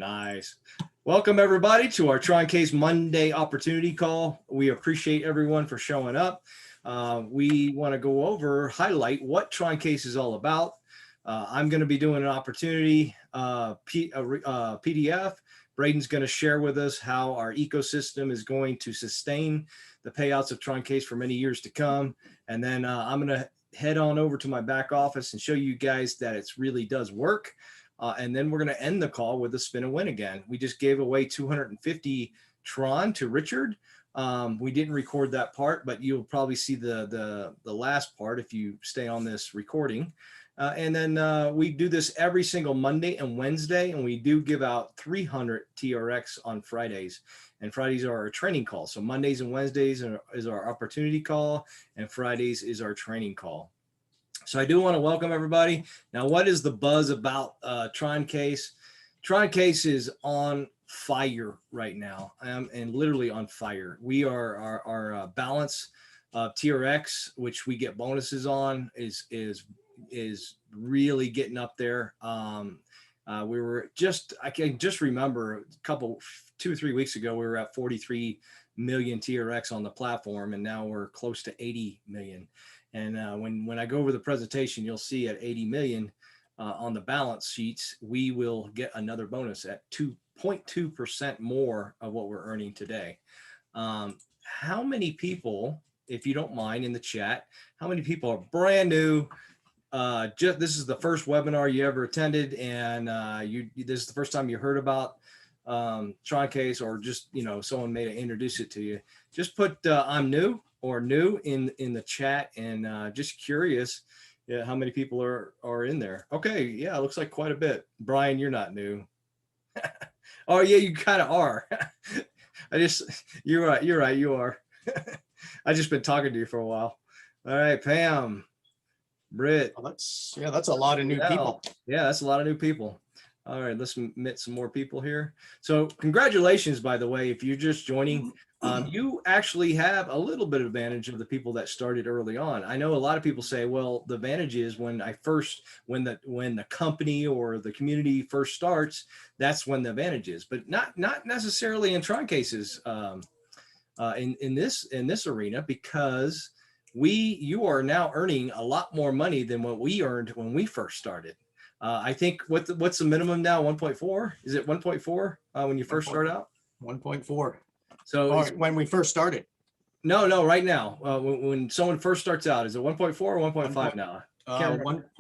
Nice. Welcome everybody to our TronCase Monday opportunity call. We appreciate everyone for showing up. We want to highlight what TronCase is all about. I'm going to be doing an opportunity PDF. Braden's going to share with us how our ecosystem is going to sustain the payouts of TronCase for many years to come. And then I'm going to head on over to my back office and show you guys that it really does work. And then we're going to end the call with a spin and win again. We just gave away 250 Tron to Richard. We didn't record that part, but you'll probably see the last part if you stay on this recording. And then we do this every single Monday and Wednesday, and we do give out 300 TRX on Fridays. And Fridays are our training call. So Mondays and Wednesdays is our opportunity call, and Fridays is our training call. So I do want to welcome everybody. Now, what is the buzz about TronCase? TronCase is on fire right now, and literally on fire. We are our balance of TRX, which we get bonuses on, is really getting up there. We were I can just remember 2 or 3 weeks ago, we were at 43 million TRX on the platform, and now we're close to 80 million. And when I go over the presentation, you'll see at 80 million on the balance sheets, we will get another bonus at 2.2% more of what we're earning today. How many people, if you don't mind in the chat, how many people are brand new? This is the first webinar you ever attended, and this is the first time you heard about TronCase, or just, someone may introduce it to you. Just put I'm new or new in the chat, and just curious how many people are in there. Okay, yeah, looks like quite a bit. Brian, you're not new. Oh yeah, you kind of are. You're right, you are. I just been talking to you for a while. All right, Pam, Britt. Well, that's a lot of new people. Yeah, that's a lot of new people. All right, let's meet some more people here. So congratulations, by the way, if you're just joining. You actually have a little bit of advantage of the people that started early on. I know a lot of people say, well, the advantage is when the company or the community first starts, that's when the advantage is, but not necessarily in TronCases in this arena, because you are now earning a lot more money than what we earned when we first started. I think what's the minimum now? 1.4? Is it 1.4 when you first start out? 1.4. So when we first started. No, right now. When someone first starts out, is it 1.4 or 1.5 now? 1.4.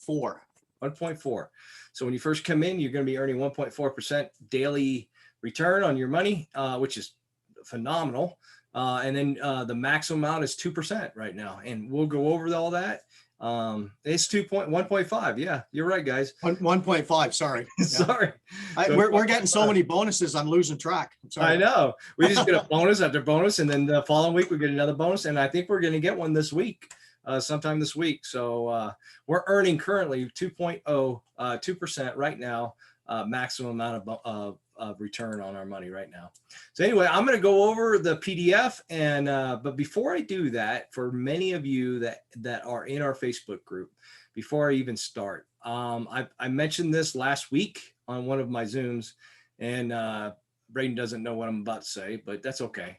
1.4. So when you first come in, you're going to be earning 1.4% daily return on your money, which is phenomenal. And then the maximum amount is 2% right now. And we'll go over all that. It's 1.5. Yeah, you're right, guys. 1.5. Sorry. Sorry. We're getting so many bonuses, I'm losing track. Sorry. I know. We just get a bonus after bonus, and then the following week we get another bonus, and I think we're going to get one this week, sometime this week. So we're earning currently 2% right now, maximum amount of return on our money right now. So anyway, I'm going to go over the PDF, and but before I do that, for many of you that are in our Facebook group, before I even start, I mentioned this last week on one of my Zooms, and Braden doesn't know what I'm about to say, but that's okay.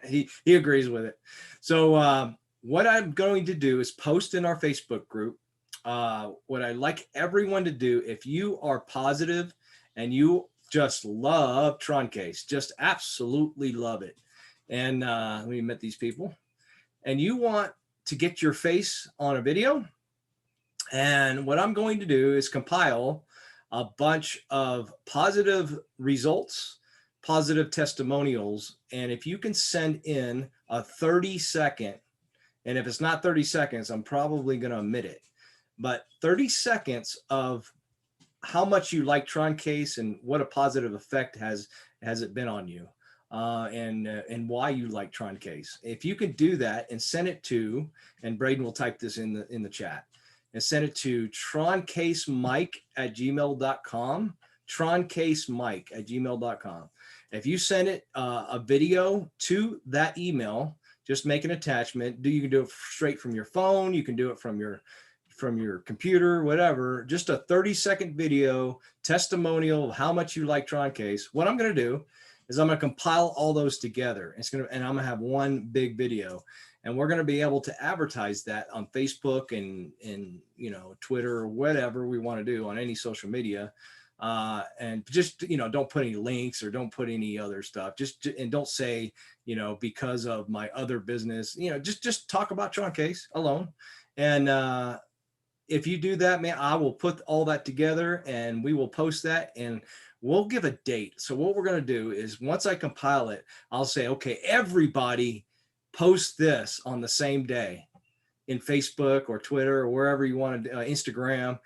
he agrees with it. So what I'm going to do is post in our Facebook group what I'd like everyone to do. If you are positive and you just love TronCase, just absolutely love it, and let me meet these people, and you want to get your face on a video, and what I'm going to do is compile a bunch of positive results, positive testimonials, and if you can send in a 30-second, and if it's not 30 seconds, I'm probably going to omit it, but 30 seconds of how much you like TronCase and what a positive effect has it been on you, and why you like TronCase. If you can do that and send it to, and Braden will type this in the chat, and send it to troncasemike@gmail.com, troncasemike@gmail.com. If you send it a video to that email, just make an attachment. You can do it straight from your phone. You can do it from your from your computer, whatever, just a 30-second video testimonial of how much you like TronCase. What I'm going to do is I'm going to compile all those together. And I'm going to have one big video, and we're going to be able to advertise that on Facebook and Twitter or whatever we want to do on any social media. And just, don't put any links or don't put any other stuff, and don't say, because of my other business, just talk about TronCase alone. And, if you do that, man, I will put all that together and we will post that and we'll give a date. So what we're going to do is once I compile it, I'll say, okay, everybody post this on the same day in Facebook or Twitter or wherever you want to, Instagram.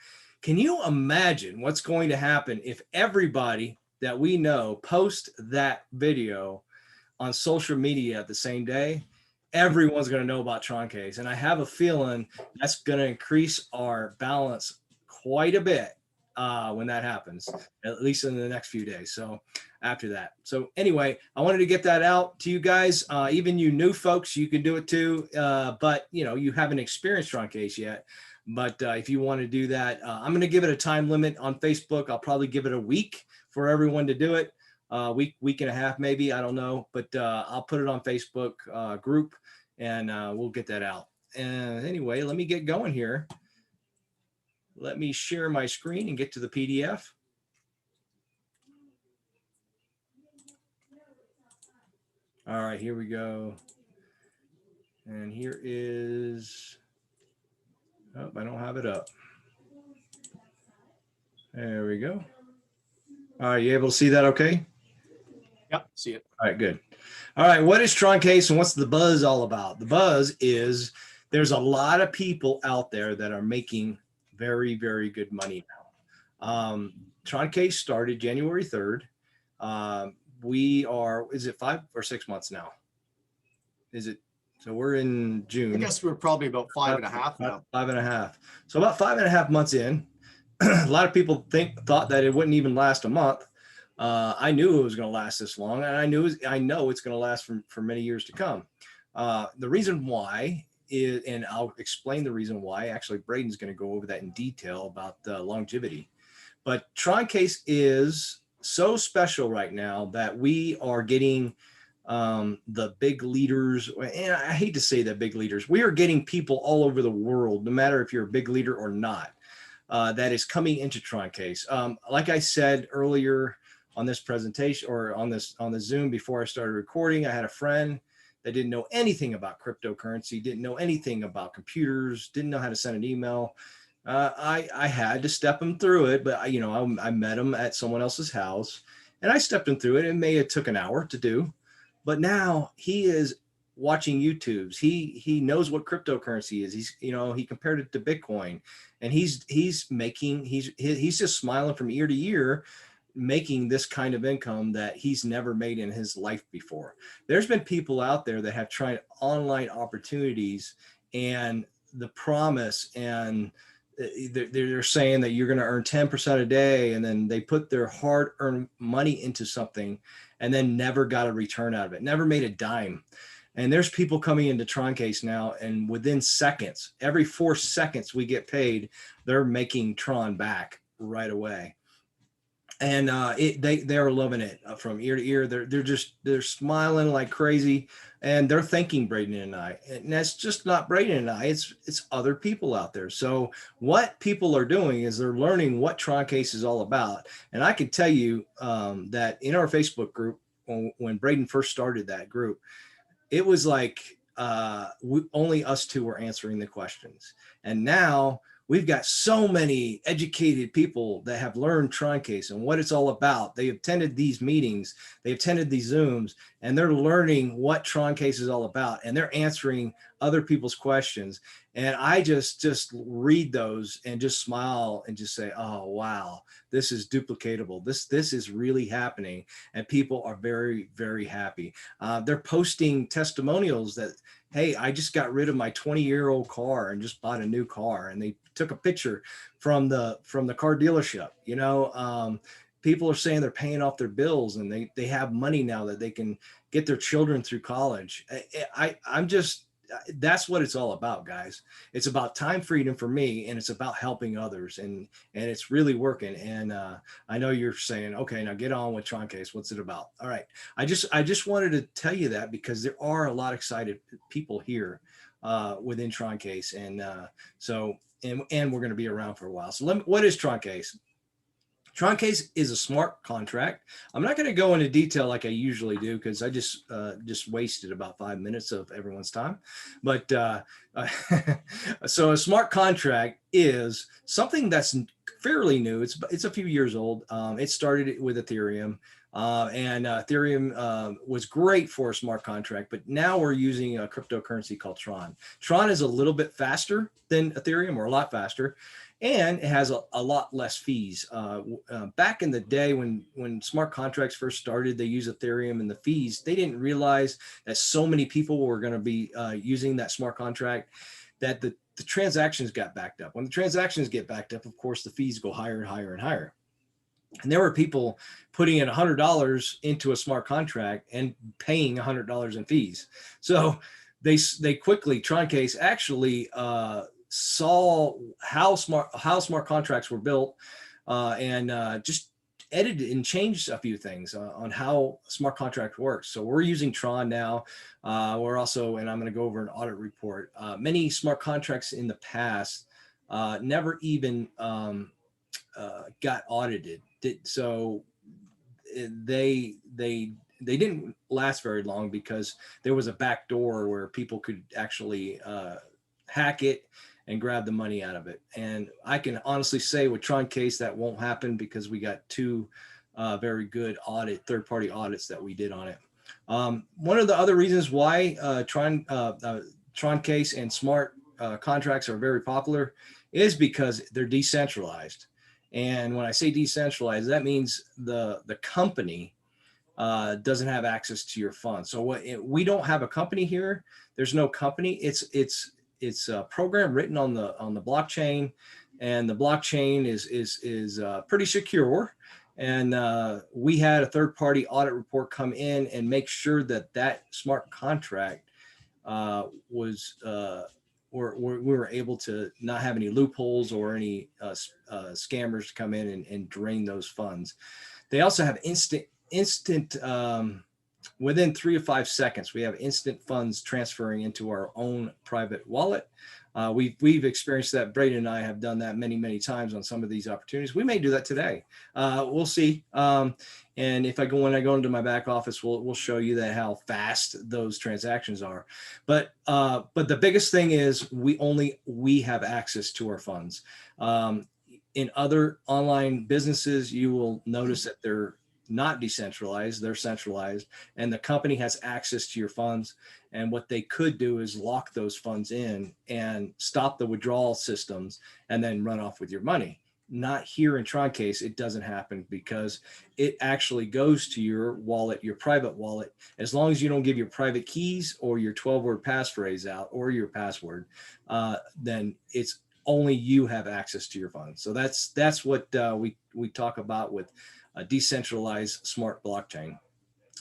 Can you imagine what's going to happen if everybody that we know post that video on social media at the same day? Everyone's going to know about TronCase. And I have a feeling that's going to increase our balance quite a bit when that happens, at least in the next few days. So after that. So anyway, I wanted to get that out to you guys. Even you new folks, you can do it too. But you haven't experienced TronCase yet. But if you want to do that, I'm going to give it a time limit on Facebook. I'll probably give it a week for everyone to do it. Week and a half, maybe, I don't know, but I'll put it on Facebook group and we'll get that out. And anyway, let me get going here. Let me share my screen and get to the PDF. All right, here we go. And here is, oh, I don't have it up. There we go. All right, you able to see that okay? Yep, see it. All right, good. All right, what is TronCase and what's the buzz all about? The buzz is there's a lot of people out there that are making very, very good money now. TronCase started January 3rd. We are, is it 5 or 6 months now? Is it? So we're in June. I guess we're probably about 5.5 now. 5.5. So about 5.5 months in. A lot of people thought that it wouldn't even last a month. I knew it was going to last this long, and I know it's going to last for many years to come. The reason why is, and I'll explain the reason why. Actually, Braden's going to go over that in detail about the longevity. But TronCase is so special right now that we are getting the big leaders, and I hate to say that big leaders, we are getting people all over the world, no matter if you're a big leader or not, that is coming into TronCase. Like I said earlier on this presentation or on the Zoom before I started recording, I had a friend that didn't know anything about cryptocurrency, didn't know anything about computers, didn't know how to send an email. I had to step him through it, but I met him at someone else's house and I stepped him through it. It may have took an hour to do, but now he is watching YouTubes. He knows what cryptocurrency is. He compared it to Bitcoin, and he's just smiling from ear to ear, making this kind of income that he's never made in his life before. There's been people out there that have tried online opportunities and the promise, and they're saying that you're going to earn 10% a day, and then they put their hard-earned money into something and then never got a return out of it, never made a dime. And there's people coming into TronCase now, and within seconds, every 4 seconds we get paid, they're making Tron back right away. And they're loving it from ear to ear. They're smiling like crazy, and they're thanking Braden and I. And that's just not Braden and I. It's other people out there. So what people are doing is they're learning what TronCase is all about. And I can tell you that in our Facebook group, when Braden first started that group, it was like only us two were answering the questions. And now we've got so many educated people that have learned TronCase and what it's all about. They attended these meetings, they attended these Zooms, and they're learning what TronCase is all about, and they're answering other people's questions. And I just read those and just smile and just say, oh, wow, this is duplicatable. This is really happening. And people are very, very happy. They're posting testimonials that, hey, I just got rid of my 20-year-old car and just bought a new car. And they took a picture from the car dealership. People are saying they're paying off their bills, and they have money now that they can get their children through college. that's what it's all about, guys. It's about time freedom for me, and it's about helping others, and it's really working. And I know you're saying, okay, now get on with TronCase. What's it about? All right. I just wanted to tell you that because there are a lot of excited people here within TronCase, and so and we're going to be around for a while. So what is TronCase? TronCase is a smart contract. I'm not going to go into detail like I usually do because I just wasted about 5 minutes of everyone's time. But so a smart contract is something that's fairly new. It's a few years old. It started with Ethereum. And Ethereum was great for a smart contract, but now we're using a cryptocurrency called Tron. Tron is a little bit faster than Ethereum, or a lot faster, and it has a lot less fees. Back in the day when smart contracts first started, they used Ethereum and the fees. They didn't realize that so many people were going to be using that smart contract that the transactions got backed up. When the transactions get backed up, of course, the fees go higher and higher and higher. And there were people putting in $100 into a smart contract and paying $100 in fees. So they quickly, TronCase actually saw how smart contracts were built and just edited and changed a few things on how smart contract works. So we're using Tron now. We're also, and I'm going to go over an audit report. Many smart contracts in the past never even got audited. So they didn't last very long because there was a back door where people could actually hack it and grab the money out of it. And I can honestly say with TronCase that won't happen because we got two very good third-party audits that we did on it. One of the other reasons why TronCase and smart contracts are very popular is because they're decentralized. And when I say decentralized, that means the company doesn't have access to your funds. So we don't have a company here. There's no company. It's a program written on the blockchain, and the blockchain is pretty secure. And we had a third-party audit report come in and make sure that smart contract was we were able to not have any loopholes or any scammers come in and drain those funds. They also have instant within 3 to 5 seconds, we have instant funds transferring into our own private wallet. We've experienced that. Braden and I have done that many times on some of these opportunities. We may do that today. We'll see. And when I go into my back office, we'll show you that how fast those transactions are. But the biggest thing is we have access to our funds. In other online businesses, you will notice that they're not decentralized, they're centralized, and the company has access to your funds. And what they could do is lock those funds in and stop the withdrawal systems and then run off with your money. Not here in TronCase, it doesn't happen because it actually goes to your wallet, your private wallet. As long as you don't give your private keys or your 12-word passphrase out or your password, then it's only you have access to your funds. So that's what we talk about with a decentralized smart blockchain.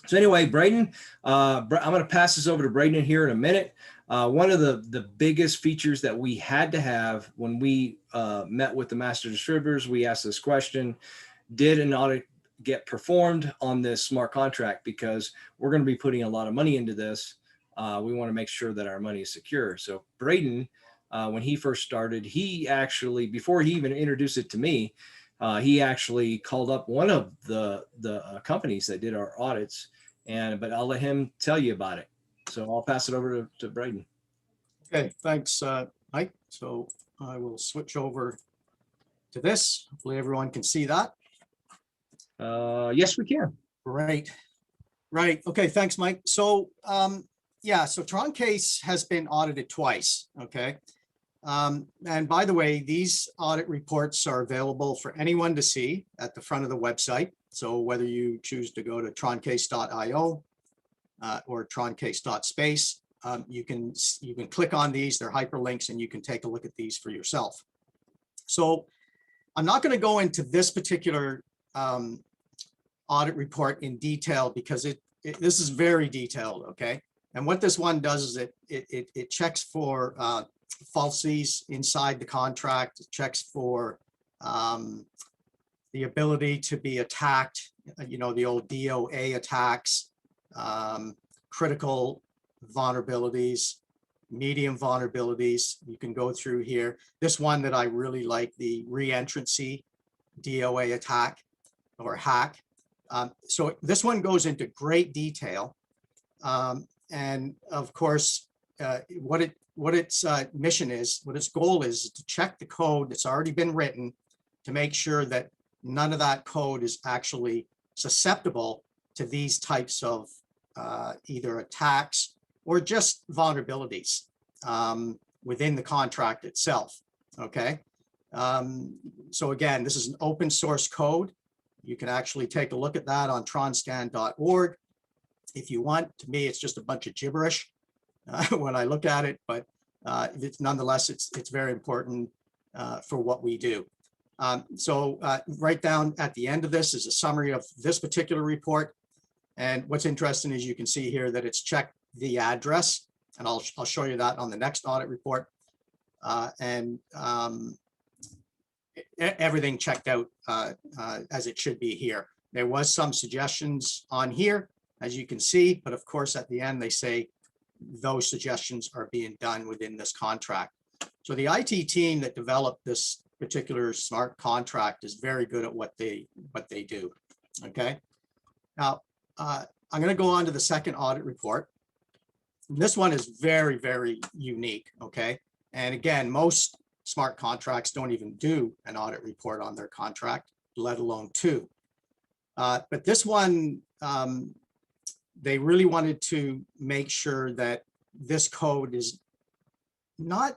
So anyway, Braden, I'm going to pass this over to Braden here in a minute. One of the biggest features that we had to have when we met with the master distributors, we asked this question: did an audit get performed on this smart contract? Because we're going to be putting a lot of money into this. We want to make sure that our money is secure. So Braden, when he first started, he actually, before he even introduced it to me, he actually called up one of the companies that did our audits, but I'll let him tell you about it. So I'll pass it over to Braden. Okay, thanks, Mike. So I will switch over to this. Hopefully everyone can see that. Yes, we can. Great. Right. Okay, thanks, Mike. So yeah, so TronCase has been audited twice. Okay. And by the way, these audit reports are available for anyone to see at the front of the website. So whether you choose to go to troncase.io or troncase.space, you can click on these. They're hyperlinks, and you can take a look at these for yourself. So I'm not going to go into this particular audit report in detail because this is very detailed. Okay. And what this one does is it checks for falsies inside the contract. It checks for the ability to be attacked, the old DOA attacks, critical vulnerabilities, medium vulnerabilities. You can go through here. This one that I really like, the reentrancy DOA attack or hack. So this one goes into great detail. And of course, what its mission is, what its goal is to check the code that's already been written to make sure that none of that code is actually susceptible to these types of either attacks or just vulnerabilities within the contract itself. Okay. So again, this is an open source code. You can actually take a look at that on tronscan.org if you want. To me, it's just a bunch of gibberish when I look at it, but nonetheless, it's very important for what we do. So right down at the end of this is a summary of this particular report. And what's interesting is you can see here that it's checked the address, and I'll show you that on the next audit report. Everything checked out as it should be here. There was some suggestions on here, as you can see, but of course at the end they say those suggestions are being done within this contract. So the IT team that developed this particular smart contract is very good at what they do. Okay. Now I'm going to go on to the second audit report. And this one is very, very unique. Okay. And again, most smart contracts don't even do an audit report on their contract, let alone two. But this one, they really wanted to make sure that this code is not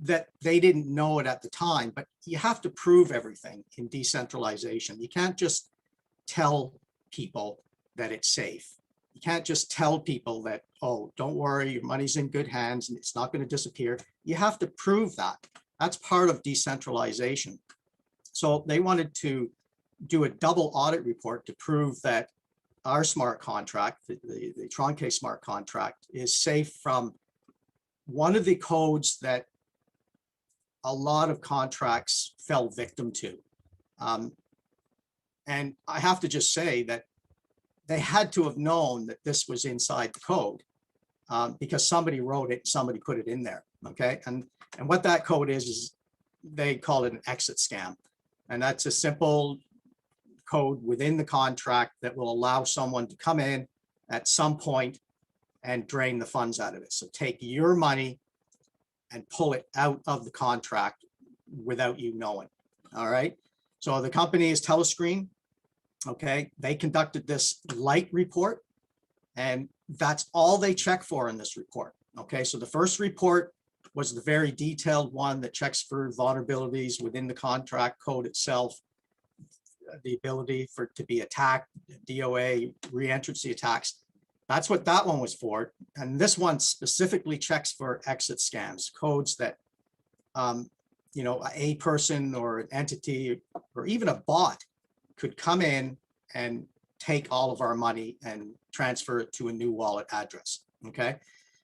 that they didn't know it at the time, but you have to prove everything in decentralization. You can't just tell people that it's safe. You can't just tell people that, oh, don't worry, your money's in good hands and it's not going to disappear. You have to prove that. That's part of decentralization. So they wanted to do a double audit report to prove that our smart contract, the TronCase smart contract, is safe from one of the codes that a lot of contracts fell victim to. And I have to just say that they had to have known that this was inside the code because somebody wrote it, somebody put it in there. Okay. And what that code is they call it an exit scam. And that's a simple code within the contract that will allow someone to come in at some point and drain the funds out of it. So take your money and pull it out of the contract without you knowing. All right. So the company is Telescreen. Okay. They conducted this light report, and that's all they check for in this report. Okay. So the first report was the very detailed one that checks for vulnerabilities within the contract code itself, the ability for it to be attacked, DOA, reentrancy attacks. That's what that one was for. And this one specifically checks for exit scams, codes that, a person or an entity or even a bot could come in and take all of our money and transfer it to a new wallet address. Okay.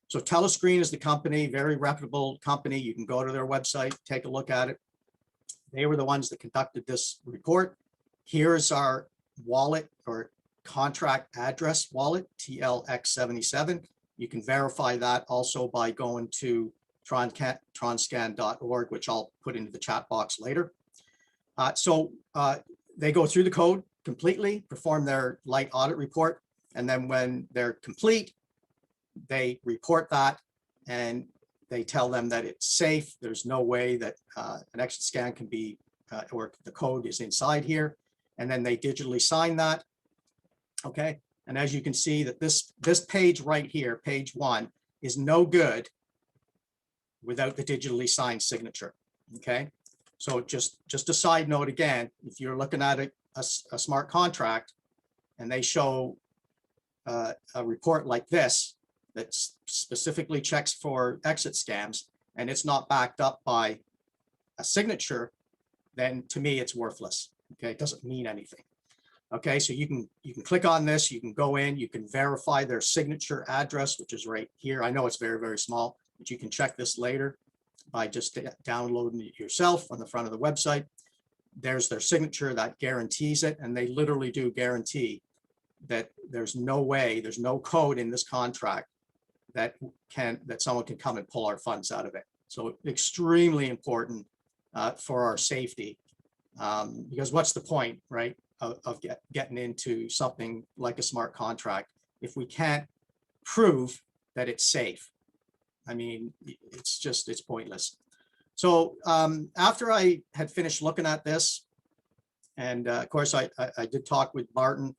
So Telescreen is the company, very reputable company. You can go to their website, take a look at it. They were the ones that conducted this report. Here's our wallet or contract address wallet, TLX77. You can verify that also by going to tronscan.org, which I'll put into the chat box later. So they go through the code completely, perform their light audit report, and then when they're complete, they report that and they tell them that it's safe. There's no way that an exit scan can be, or the code is inside here. And then they digitally sign that. Okay. And as you can see that this page right here, page 1, is no good without the digitally signed signature. Okay. So just a side note again, if you're looking at a smart contract and they show a report like this that specifically checks for exit scams and it's not backed up by a signature, then to me it's worthless. Okay, it doesn't mean anything. Okay, so you can click on this, you can go in, you can verify their signature address, which is right here. I know it's very, very small, but you can check this later by just downloading it yourself on the front of the website. There's their signature that guarantees it, and they literally do guarantee that there's no way, there's no code in this contract that someone can come and pull our funds out of it. So extremely important for our safety, because what's the point, right, of getting into something like a smart contract if we can't prove that it's safe? I mean, it's pointless. So after I had finished looking at this, and of course I did talk with Martin,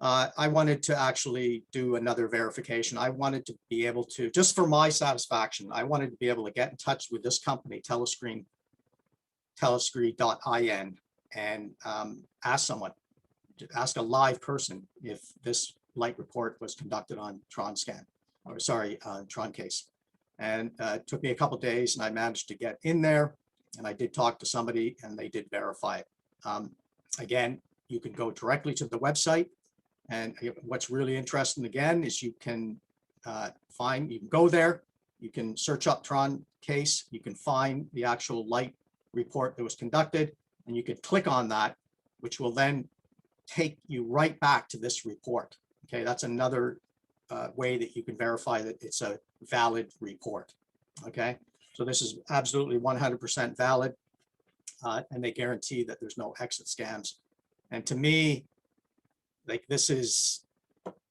I wanted to actually do another verification. I wanted to be able to, just for my satisfaction, I wanted to be able to get in touch with this company, telescreen.in, and ask someone, ask a live person if this light report was conducted on TronCase. And it took me a couple of days, and I managed to get in there, and I did talk to somebody, and they did verify it. Again, you can go directly to the website, and what's really interesting again is you can go there, you can search up TronCase, you can find the actual light report that was conducted, and you could click on that, which will then take you right back to this report. Okay, that's another way that you can verify that it's a valid report. Okay, so this is absolutely 100% valid, and they guarantee that there's no exit scams. And to me, like, this is,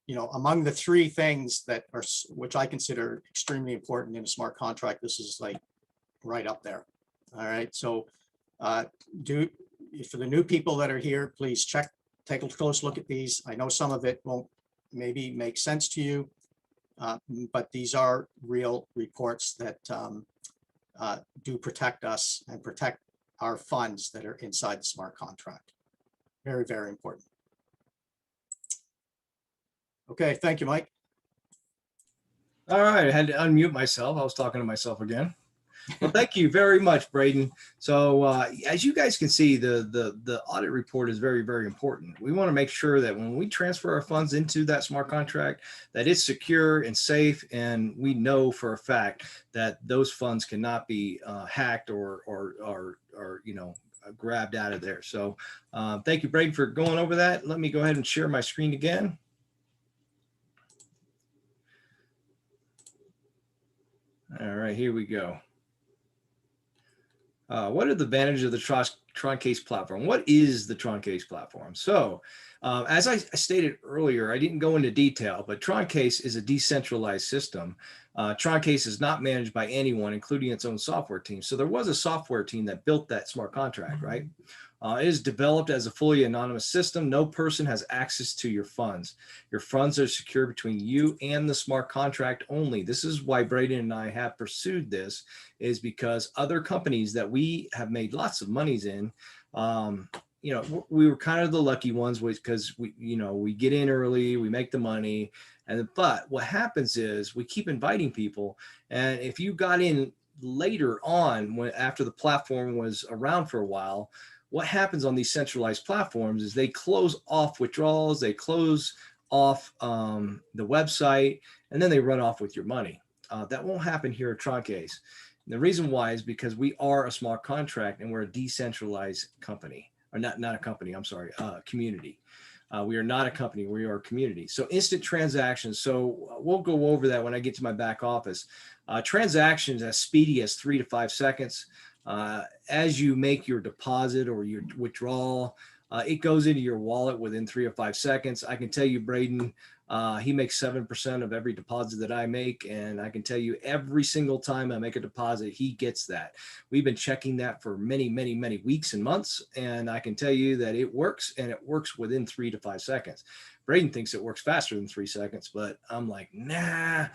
you know, among the three things that are, which I consider extremely important in a smart contract, this is like right up there. All right, so for the new people that are here, please take a close look at these. I know some of it won't maybe make sense to you, but these are real reports that do protect us and protect our funds that are inside the smart contract. Very, very important. Okay, thank you, Mike. All right, I had to unmute myself. I was talking to myself again. Well, thank you very much, Braden. So as you guys can see, the audit report is very, very important. We want to make sure that when we transfer our funds into that smart contract, that it's secure and safe, and we know for a fact that those funds cannot be hacked or you know, grabbed out of there. So thank you, Braden, for going over that. Let me go ahead and share my screen again. All right, here we go. What are the advantages of the TronCase platform? What is the TronCase platform? So as I stated earlier, I didn't go into detail, but TronCase is a decentralized system. TronCase is not managed by anyone, including its own software team. So there was a software team that built that smart contract, right? It is developed as a fully anonymous system. No person has access to your funds. Your funds are secure between you and the smart contract only. This is why Braden and I have pursued this, is because other companies that we have made lots of monies in, you know, we were kind of the lucky ones because we get in early, we make the money, but what happens is we keep inviting people, and if you got in later on, after the platform was around for a while, what happens on these centralized platforms is they close off withdrawals, they close off the website, and then they run off with your money. That won't happen here at TronCase. And the reason why is because we are a smart contract and we're a decentralized company, or not a company, I'm sorry, community. We are not a company, we are a community. So instant transactions. So we'll go over that when I get to my back office. Transactions as speedy as 3 to 5 seconds. As you make your deposit or your withdrawal, it goes into your wallet within 3 or 5 seconds. I can tell you, Braden, he makes 7% of every deposit that I make. And I can tell you every single time I make a deposit, he gets that. We've been checking that for many, many, many weeks and months. And I can tell you that it works, and it works within 3 to 5 seconds. Braden thinks it works faster than 3 seconds, but I'm like, nah,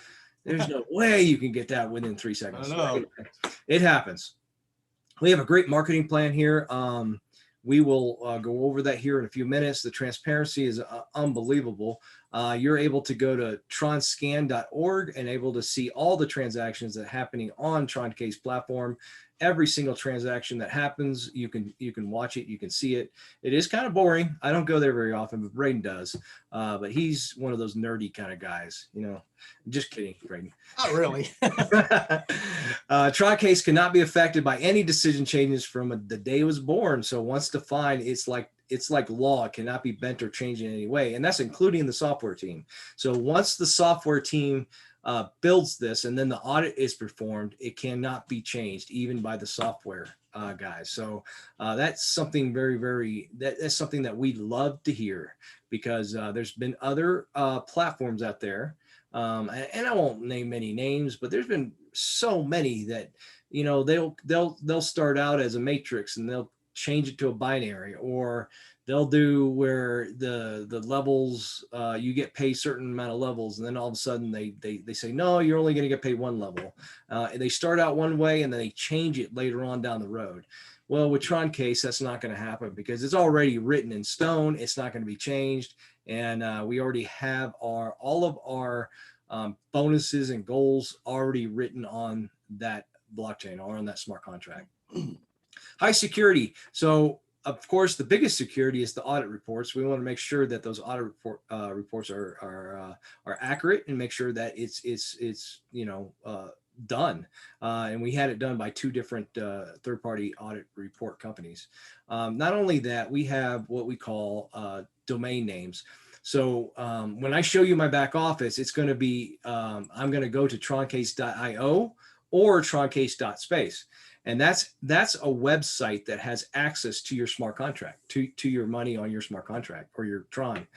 there's no way you can get that within 3 seconds. It happens. We have a great marketing plan here. We will go over that here in a few minutes. The transparency is unbelievable. you're able to go to tronscan.org and able to see all the transactions that are happening on TronCase platform. Every single transaction that happens, you can watch it, you can see it. It is kind of boring. I don't go there very often, but Braden does. But he's one of those nerdy kind of guys, you know. Just kidding, Braden. Not really. TronCase cannot be affected by any decision changes from the day it was born. So once defined, it's like law. It cannot be bent or changed in any way, and that's including the software team. So once the software team builds this and then the audit is performed, it cannot be changed even by the software guys. So that's something that's something that we love to hear, because there's been other platforms out there, and I won't name any names, but there's been so many that, you know, they'll start out as a matrix and they'll change it to a binary, or they'll do where the levels, you get paid certain amount of levels, and then all of a sudden they say, no, you're only going to get paid one level. And they start out one way and then they change it later on down the road. Well, with TronCase, that's not going to happen, because it's already written in stone. It's not going to be changed. And we already have all of our bonuses and goals already written on that blockchain or on that smart contract. High security. So of course, the biggest security is the audit reports. We want to make sure that those audit reports are accurate, and make sure that it's you know, done. And we had it done by 2 different third-party audit report companies. Not only that, we have what we call domain names. So when I show you my back office, it's going to be, I'm going to go to troncase.io or troncase.space. And that's a website that has access to your smart contract, to your money on your smart contract or your Tron.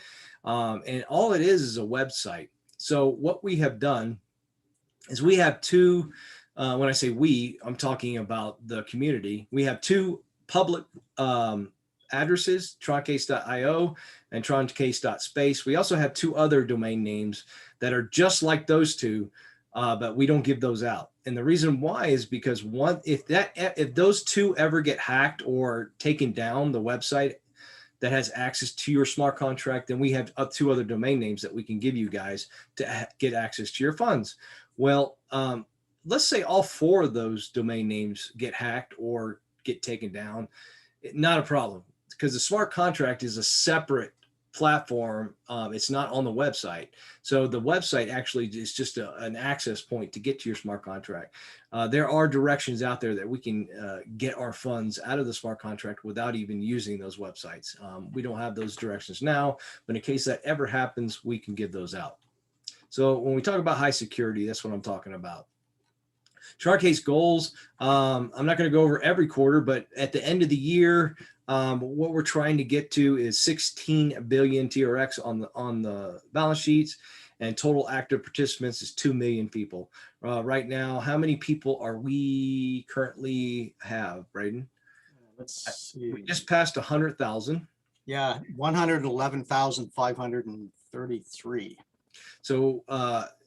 And all it is a website. So what we have done is we have 2, when I say we, I'm talking about the community. We have 2 public addresses, troncase.io and troncase.space. We also have 2 other domain names that are just like those 2, but we don't give those out. And the reason why is because if those 2 ever get hacked or taken down, the website that has access to your smart contract, then we have 2 other domain names that we can give you guys to get access to your funds. Well, let's say all 4 of those domain names get hacked or get taken down. Not a problem, because the smart contract is a separate platform. It's not on the website. So the website actually is just an access point to get to your smart contract. There are directions out there that we can get our funds out of the smart contract without even using those websites. We don't have those directions now, but in case that ever happens, we can give those out. So when we talk about high security, that's what I'm talking about. TronCase goals. I'm not going to go over every quarter, but at the end of the year, what we're trying to get to is 16 billion TRX on the balance sheets, and total active participants is 2 million people. Right now, how many people are we currently have, Braden? Let's see. We just passed 100,000. Yeah, 111,533. So,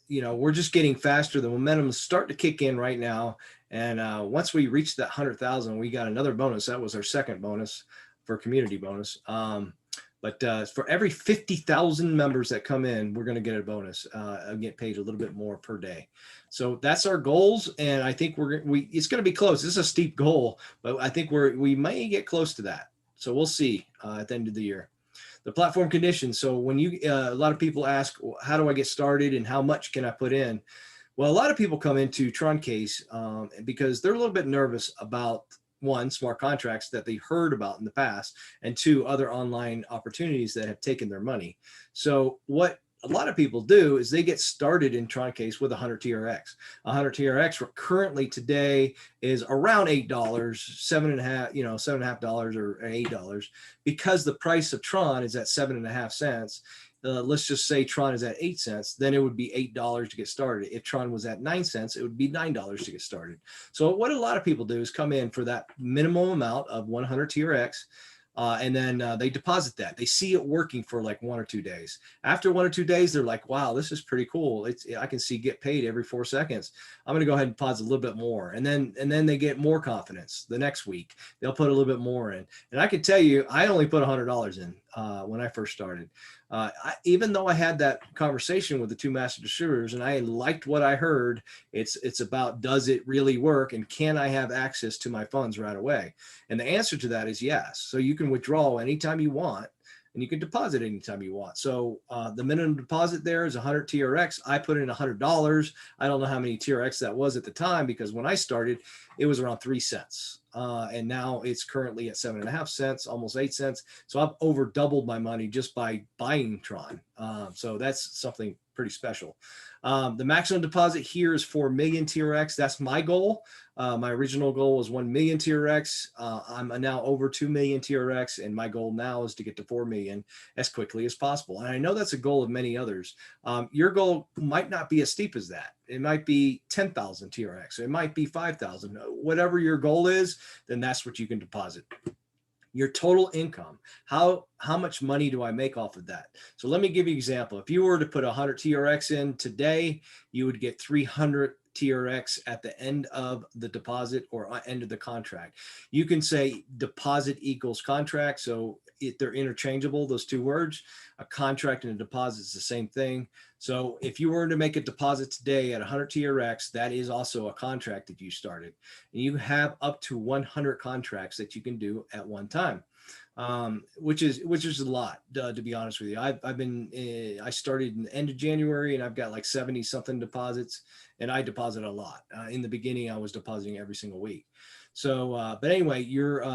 you know, we're just getting faster. The momentum is starting to kick in right now. And once we reach that 100,000, we got another bonus. That was our second bonus for community bonus. But for every 50,000 members that come in, we're going to get a bonus and get paid a little bit more per day. So that's our goals. And I think it's going to be close. This is a steep goal, but I think we may get close to that. So we'll see at the end of the year. The platform conditions. So when a lot of people ask, well, how do I get started and how much can I put in? Well, a lot of people come into TronCase because they're a little bit nervous about, 1, smart contracts that they heard about in the past, and 2, other online opportunities that have taken their money. So what a lot of people do is they get started in TronCase with 100 TRX. 100 TRX currently today is around $8, $7.50, or $8, because the price of Tron is at 7.5 cents. Let's just say Tron is at 8 cents, then it would be $8 to get started. If Tron was at 9 cents, it would be $9 to get started. So what a lot of people do is come in for that minimum amount of 100 TRX, and then they deposit that. They see it working for like 1 or 2 days. After 1 or 2 days, they're like, wow, this is pretty cool. I can see get paid every 4 seconds. I'm going to go ahead and deposit a little bit more. And then they get more confidence the next week. They'll put a little bit more in. And I can tell you, I only put $100 in. when I first started. Even though I had that conversation with the two master distributors and I liked what I heard, it's about, does it really work, and can I have access to my funds right away? And the answer to that is yes. So you can withdraw anytime you want, and you can deposit anytime you want. So the minimum deposit there is 100 TRX. I put in $100. I don't know how many TRX that was at the time, because when I started, it was around 3 cents. And now it's currently at 7.5 cents, almost 8 cents. So I've over doubled my money just by buying Tron. So that's something pretty special. The maximum deposit here is 4 million TRX. That's my goal. My original goal was 1 million TRX. I'm now over 2 million TRX, and my goal now is to get to 4 million as quickly as possible. And I know that's a goal of many others. Your goal might not be as steep as that. It might be 10,000 TRX. It might be 5,000. Whatever your goal is, then that's what you can deposit. Your total income, how much money do I make off of that? So let me give you an example. If you were to put 100 TRX in today, you would get 300 TRX at the end of the deposit or end of the contract. You can say deposit equals contract. So they're interchangeable, those two words. A contract and a deposit is the same thing. So if you were to make a deposit today at 100 TRX, that is also a contract that you started. And you have up to 100 contracts that you can do at one time. Which is a lot, to be honest with you. I started in the end of January, and I've got like 70 something deposits, and I deposit a lot. In the beginning, I was depositing every single week. So, but anyway,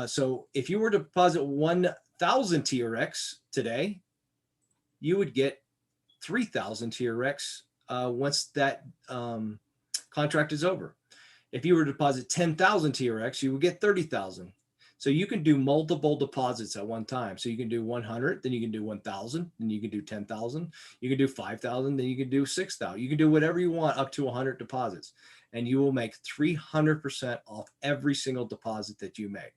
so if you were to deposit 1,000 TRX today, you would get 3,000 TRX once that contract is over. If you were to deposit 10,000 TRX, you would get 30,000. So you can do multiple deposits at one time. So you can do 100, then you can do 1,000, then you can do 10,000, you can do 5,000, then you can do 6,000. You can do whatever you want up to 100 deposits, and you will make 300% off every single deposit that you make.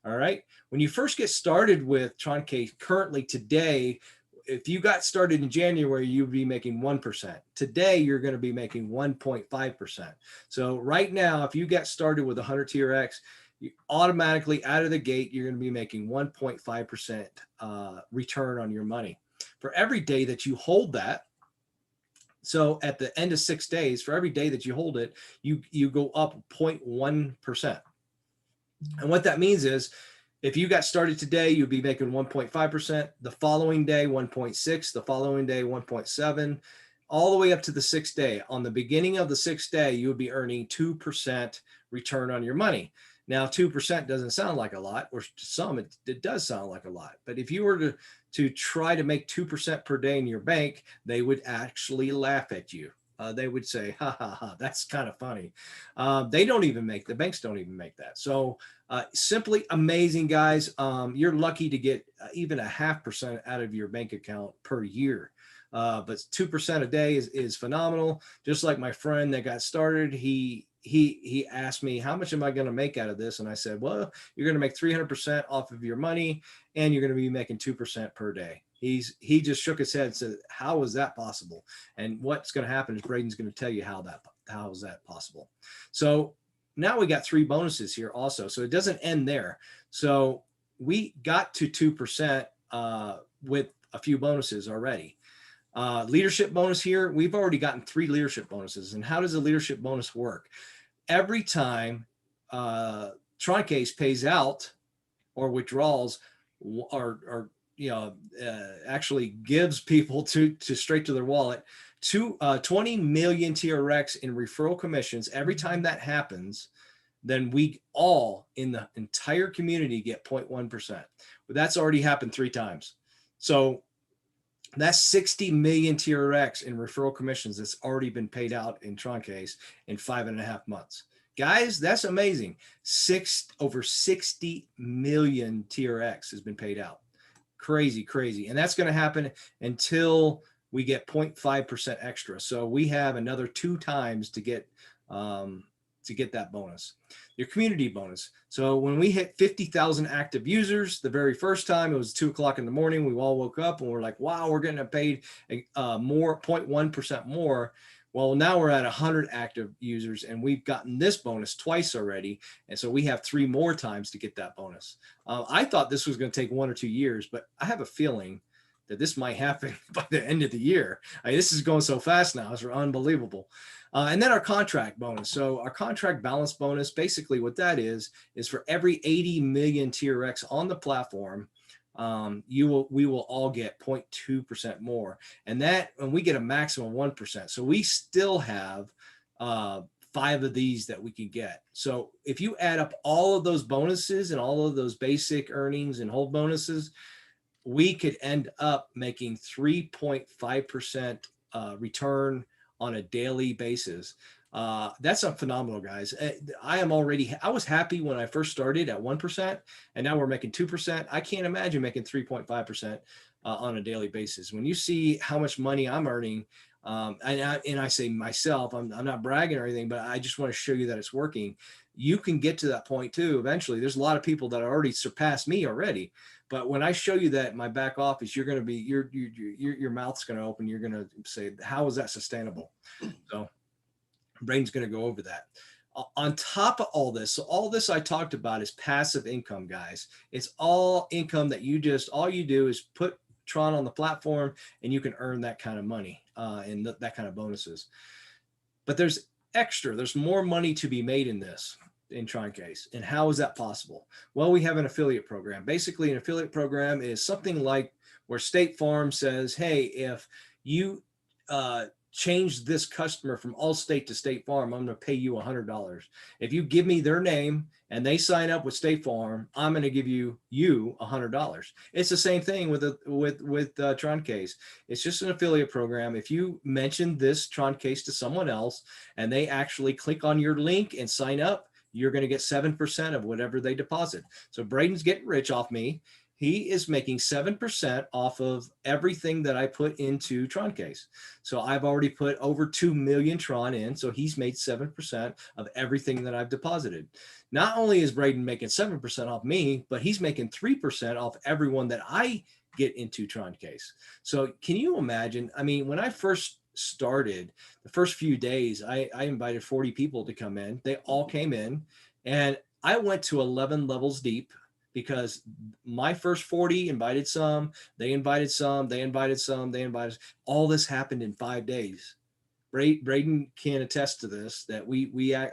All right. When you first get started with TronCase, currently today, if you got started in January, you'd be making 1%. Today, you're going to be making 1.5%. So right now, if you got started with 100 TRX, you automatically out of the gate, you're going to be making 1.5% return on your money. For every day that you hold that, so at the end of 6 days, for every day that you hold it, you go up 0.1%. And what that means is, if you got started today, you'd be making 1.5%. The following day, 1.6. The following day, 1.7. All the way up to the 6th day. On the beginning of the 6th day, you would be earning 2% return on your money. Now, 2% doesn't sound like a lot, or to some, it does sound like a lot. But if you were to try to make 2% per day in your bank, they would actually laugh at you. They would say, ha, ha, ha, that's kind of funny. The banks don't even make that. So simply amazing, guys. You're lucky to get even a 0.5% out of your bank account per year. But 2% a day is phenomenal. Just like my friend that got started, he asked me, how much am I going to make out of this? And I said, well, you're going to make 300% off of your money, and you're going to be making 2% per day. He just shook his head and said, how is that possible? And what's going to happen is Braden's going to tell you how is that possible. So now we got 3 bonuses here also. So it doesn't end there. So we got to 2% with a few bonuses already. Leadership bonus here, we've already gotten 3 leadership bonuses. And how does a leadership bonus work? Every time TronCase pays out or withdrawals or actually gives people to straight to their wallet 20 million TRX in referral commissions. Every time that happens, then we all in the entire community get 0.1%. But that's already happened 3 times. So that's 60 million TRX in referral commissions that's already been paid out in TronCase in 5.5 months. Guys, that's amazing. Over 60 million TRX has been paid out. Crazy, crazy. And that's going to happen until we get 0.5% extra. So we have another 2 times to get that bonus. Your community bonus. So when we hit 50,000 active users, the very first time, it was 2 o'clock in the morning. We all woke up and we're like, wow, we're getting paid more, 0.1% more. Well, now we're at 100 active users, and we've gotten this bonus twice already. And so we have 3 more times to get that bonus. I thought this was going to take 1 or 2 years, but I have a feeling that this might happen by the end of the year. I mean, this is going so fast now. It's unbelievable. And then our contract bonus. So our contract balance bonus, basically what that is for every 80 million TRX on the platform, we will all get 0.2% more, and we get a maximum of 1%. So we still have 5 of these that we can get. So if you add up all of those bonuses and all of those basic earnings and hold bonuses, we could end up making 3.5% return on a daily basis. That's a phenomenal, guys. I was happy when I first started at 1%, and now we're making 2%. I can't imagine making 3.5% on a daily basis. When you see how much money I'm earning, and I say myself, I'm not bragging or anything, but I just want to show you that it's working. You can get to that point too. Eventually, there's a lot of people that already surpassed me already. But when I show you that in my back office, you're going to be, your mouth's going to open. You're going to say, how is that sustainable? So Braden's going to go over that. On top of all this, so all this I talked about is passive income, guys. It's all income that all you do is put Tron on the platform, and you can earn that kind of money and that kind of bonuses. But there's more money to be made in TronCase. And how is that possible? Well, we have an affiliate program. Basically, an affiliate program is something like where State Farm says, hey, if you change this customer from Allstate to State Farm, I'm going to pay you $100. If you give me their name and they sign up with State Farm, I'm going to give you $100. It's the same thing with TronCase. It's just an affiliate program. If you mention this TronCase to someone else and they actually click on your link and sign up, you're going to get 7% of whatever they deposit. So Braden's getting rich off me. He is making 7% off of everything that I put into TronCase. So I've already put over 2 million Tron in. So he's made 7% of everything that I've deposited. Not only is Braden making 7% off me, but he's making 3% off everyone that I get into TronCase. So can you imagine? I mean, when I first started, the first few days, I invited 40 people to come in. They all came in, and I went to 11 levels deep, because my first 40 invited some, they invited some, they invited some, they invited. All this happened in 5 days. Braden can attest to this, that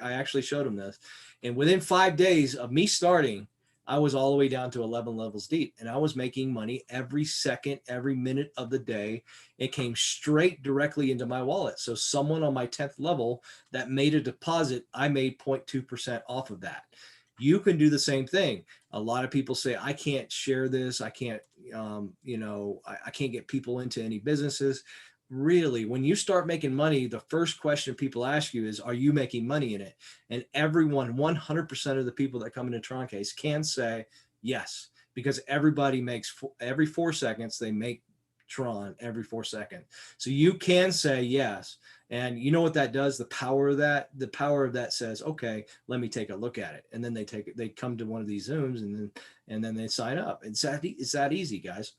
I actually showed him this. And within 5 days of me starting, I was all the way down to 11 levels deep, and I was making money every second, every minute of the day. It came straight directly into my wallet. So someone on my 10th level that made a deposit, I made 0.2% off of that. You can do the same thing. A lot of people say, I can't share this. I can't, I can't get people into any businesses. Really, when you start making money, the first question people ask you is, are you making money in it? And everyone, 100% of the people that come into TronCase can say yes, because everybody makes, every 4 seconds, they make Tron every 4 seconds. So you can say yes. And you know what that does? The power of that says, okay, let me take a look at it. And then they come to one of these Zooms, and then they sign up. It's that easy, guys.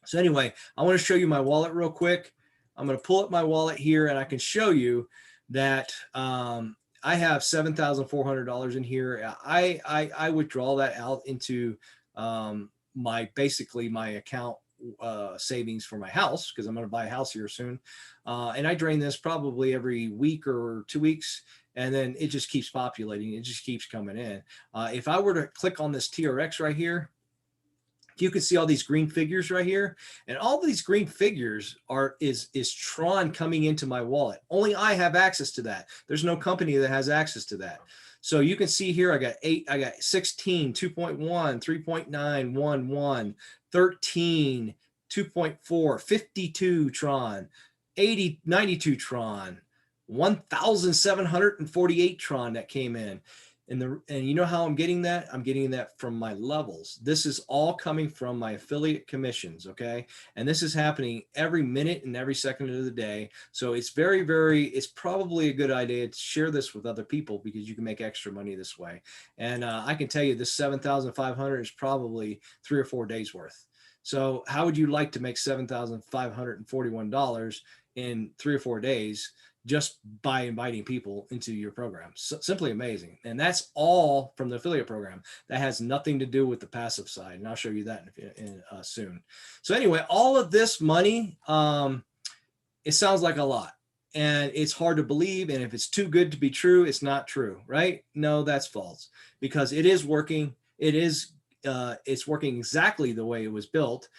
So anyway, I want to show you my wallet real quick. I'm going to pull up my wallet here, and I can show you that I have $7,400 in here. I withdraw that out into my account savings for my house, because I'm going to buy a house here soon. And I drain this probably every week or 2 weeks, and then it just keeps populating. It just keeps coming in. If I were to click on this TRX right here, you can see all these green figures right here, and all these green figures is Tron coming into my wallet. Only I have access to that. There's no company that has access to that. So you can see here, I got 16, 2.1, 3.9, 1, 13, 2.4, 52 Tron, 92 Tron, 1,748 Tron that came in. And you know how I'm getting that? I'm getting that from my levels. This is all coming from my affiliate commissions, okay? And this is happening every minute and every second of the day. So it's it's probably a good idea to share this with other people, because you can make extra money this way. And I can tell you this 7,500 is probably 3 or 4 days worth. So how would you like to make $7,541 in 3 or 4 days? just by inviting people into your program. So, simply amazing. And that's all from the affiliate program. That has nothing to do with the passive side. And I'll show you that soon. So anyway, all of this money, it sounds like a lot. And it's hard to believe. And if it's too good to be true, it's not true, right? No, that's false, because it is working. It's working exactly the way it was built.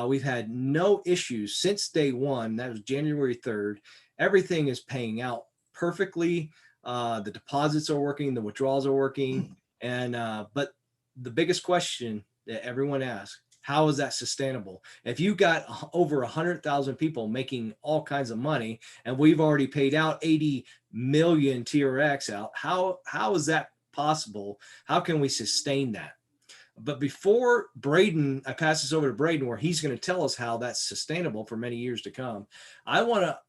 We've had no issues since day one. That was January 3rd. Everything is paying out perfectly. The deposits are working, the withdrawals are working. And but the biggest question that everyone asks, how is that sustainable? If you got over 100,000 people making all kinds of money, and we've already paid out 80 million TRX out, how is that possible? How can we sustain that? But before Braden, I pass this over to Braden, where he's going to tell us how that's sustainable for many years to come. I want to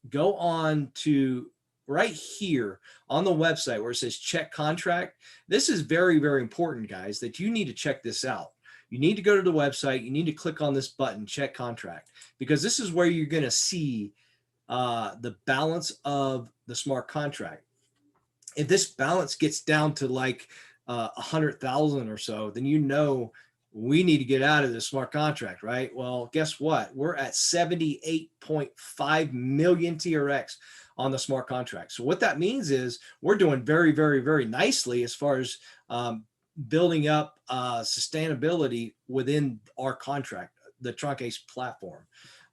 go on to right here on the website where it says check contract. This is very, very important, guys, that you need to check this out. You need to go to the website. You need to click on this button, check contract, because this is where you're going to see the balance of the smart contract. If this balance gets down to like 100,000 or so, then we need to get out of this smart contract, right? Well, guess what? We're at 78.5 million TRX on the smart contract. So what that means is we're doing very, very, very nicely as far as building up sustainability within our contract, the TronCase platform.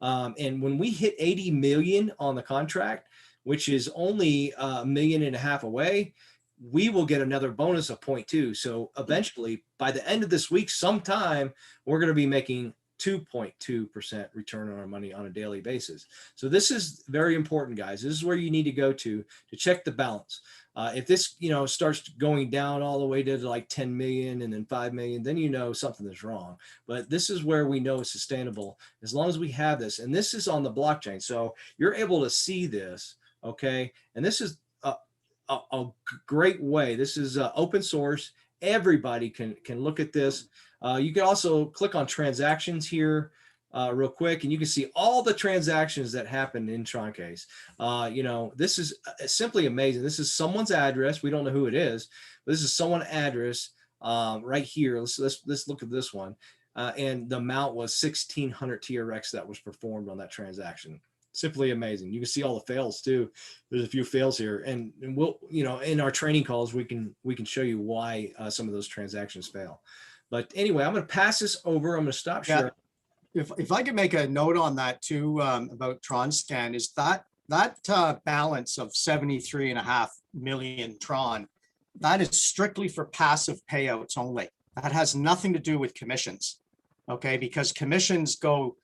And when we hit 80 million on the contract, which is only $1.5 million away, we will get another bonus of 0.2. So eventually, by the end of this week, sometime, we're going to be making 2.2% return on our money on a daily basis. So this is very important, guys. This is where you need to go to check the balance. If this, starts going down all the way to like 10 million and then 5 million, then something is wrong. But this is where we know it's sustainable as long as we have this. And this is on the blockchain. So you're able to see this, okay? And this is a great way. This is open source. Everybody can look at this. You can also click on transactions here real quick, and you can see all the transactions that happened in TronCase. This is simply amazing. This is someone's address. We don't know who it is, but this is someone's address right here. Let's look at this one. And the amount was 1,600 TRX that was performed on that transaction. Simply amazing. You can see all the fails too. There's a few fails here, and we'll, in our training calls, we can show you why some of those transactions fail. But anyway, I'm going to pass this over. I'm going to stop sharing. If I could make a note on that too, about TronScan, is that balance of 73.5 million Tron, that is strictly for passive payouts only. That has nothing to do with commissions, okay? Because commissions go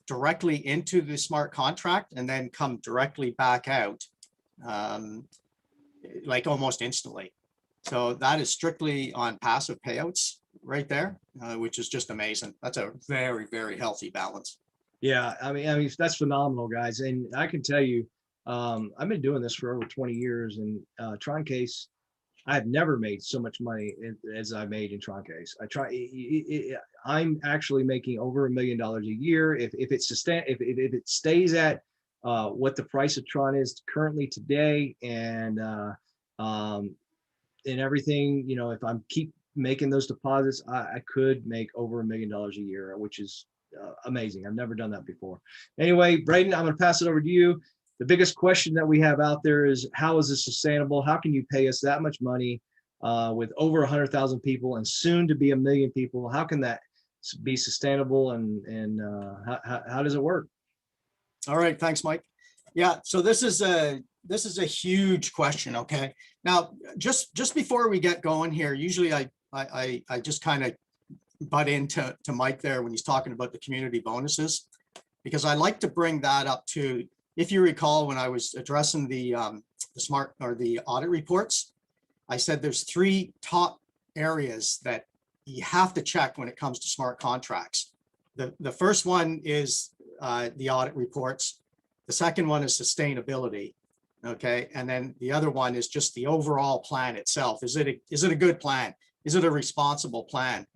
directly into the smart contract and then come directly back out, like almost instantly. So that is strictly on passive payouts right there, which is just amazing. That's a very, very healthy balance. Yeah, I mean that's phenomenal, guys. And I can tell you, I've been doing this for over 20 years, and TronCase, I've never made so much money as I made in TronCase. I'm actually making over $1 million a year. If it stays at what the price of Tron is currently today, and everything, if I'm keep making those deposits, I could make over $1 million a year, which is amazing. I've never done that before. Anyway, Braden, I'm going to pass it over to you. The biggest question that we have out there is, how is this sustainable? How can you pay us that much money with over 100,000 people and soon to be 1 million people? How can that be sustainable, and how does it work? All right, thanks, Mike. Yeah, so this is a huge question. Okay, now just before we get going here, usually I just kind of butt into Mike there when he's talking about the community bonuses, because I like to bring that up too. If you recall, when I was addressing the audit reports, I said there's 3 top areas that you have to check when it comes to smart contracts. The first one is the audit reports. The second one is sustainability. Okay, and then the other one is just the overall plan itself. Is it a good plan? Is it a responsible plan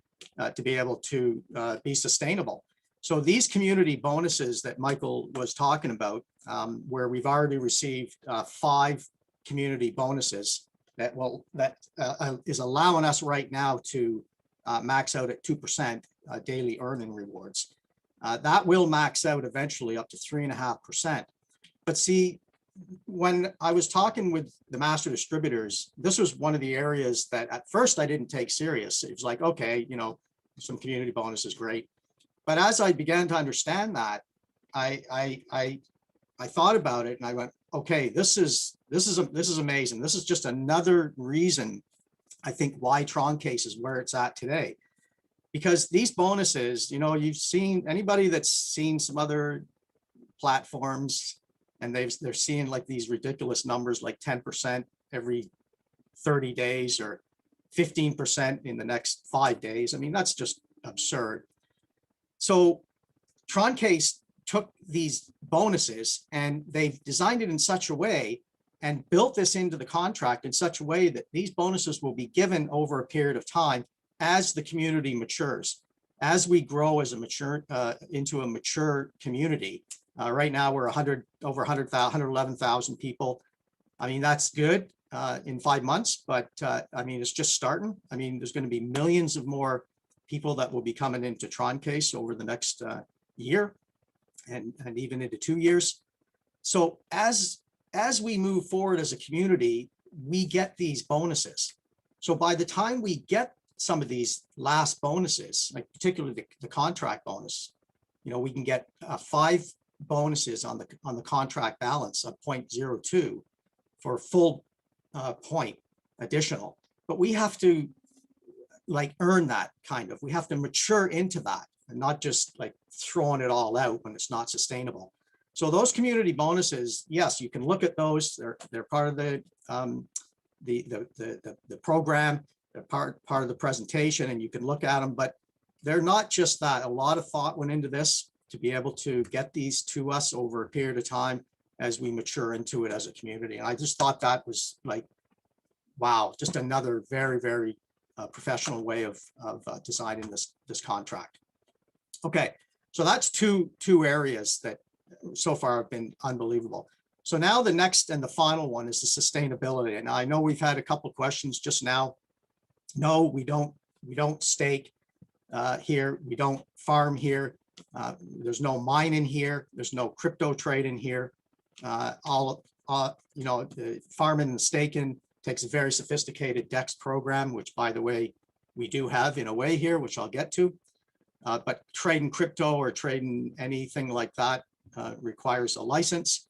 to be able to be sustainable? So these community bonuses that Michael was talking about, where we've already received 5 community bonuses that is allowing us right now to max out at 2% daily earning rewards. That will max out eventually up to 3.5%. But see, when I was talking with the master distributors, this was one of the areas that at first I didn't take serious. It was like, okay, you know, some community bonus is great. But as I began to understand that, I thought about it and I went, okay, this is amazing. This is just another reason I think why TronCase is where it's at today. Because these bonuses, you know, you've seen anybody that's seen some other platforms and they're seeing like these ridiculous numbers like 10% every 30 days or 15% in the next 5 days. I mean, that's just absurd. So TronCase took these bonuses and they've designed it in such a way and built this into the contract in such a way that these bonuses will be given over a period of time as the community matures, as we grow as a mature into a mature community. Right now we're over 111,000 people. I mean, that's good in 5 months, but I mean, it's just starting. I mean, there's going to be millions of more people that will be coming into TronCase over the next year and even into 2 years. So as we move forward as a community, we get these bonuses. So by the time we get some of these last bonuses, like particularly the contract bonus, you know, we can get 5 bonuses on the contract balance of 0.02 for a full point additional. But we have to like earn that kind of, we have to mature into that and not just like throwing it all out when it's not sustainable. So those community bonuses, yes, you can look at those. They're part of the program. They're part of the presentation, and you can look at them. But they're not just that. A lot of thought went into this to be able to get these to us over a period of time as we mature into it as a community. And I just thought that was like, wow, just another very, very professional way of designing this contract. Okay, so that's two areas that so far have been unbelievable. So now the next and the final one is the sustainability. And I know we've had a couple of questions just now. No, we don't stake here. We don't farm here. There's no mine in here. There's no crypto trade in here. You know, the farming and staking takes a very sophisticated DEX program, which, by the way, we do have in a way here, which I'll get to. But trading crypto or trading anything like that requires a license.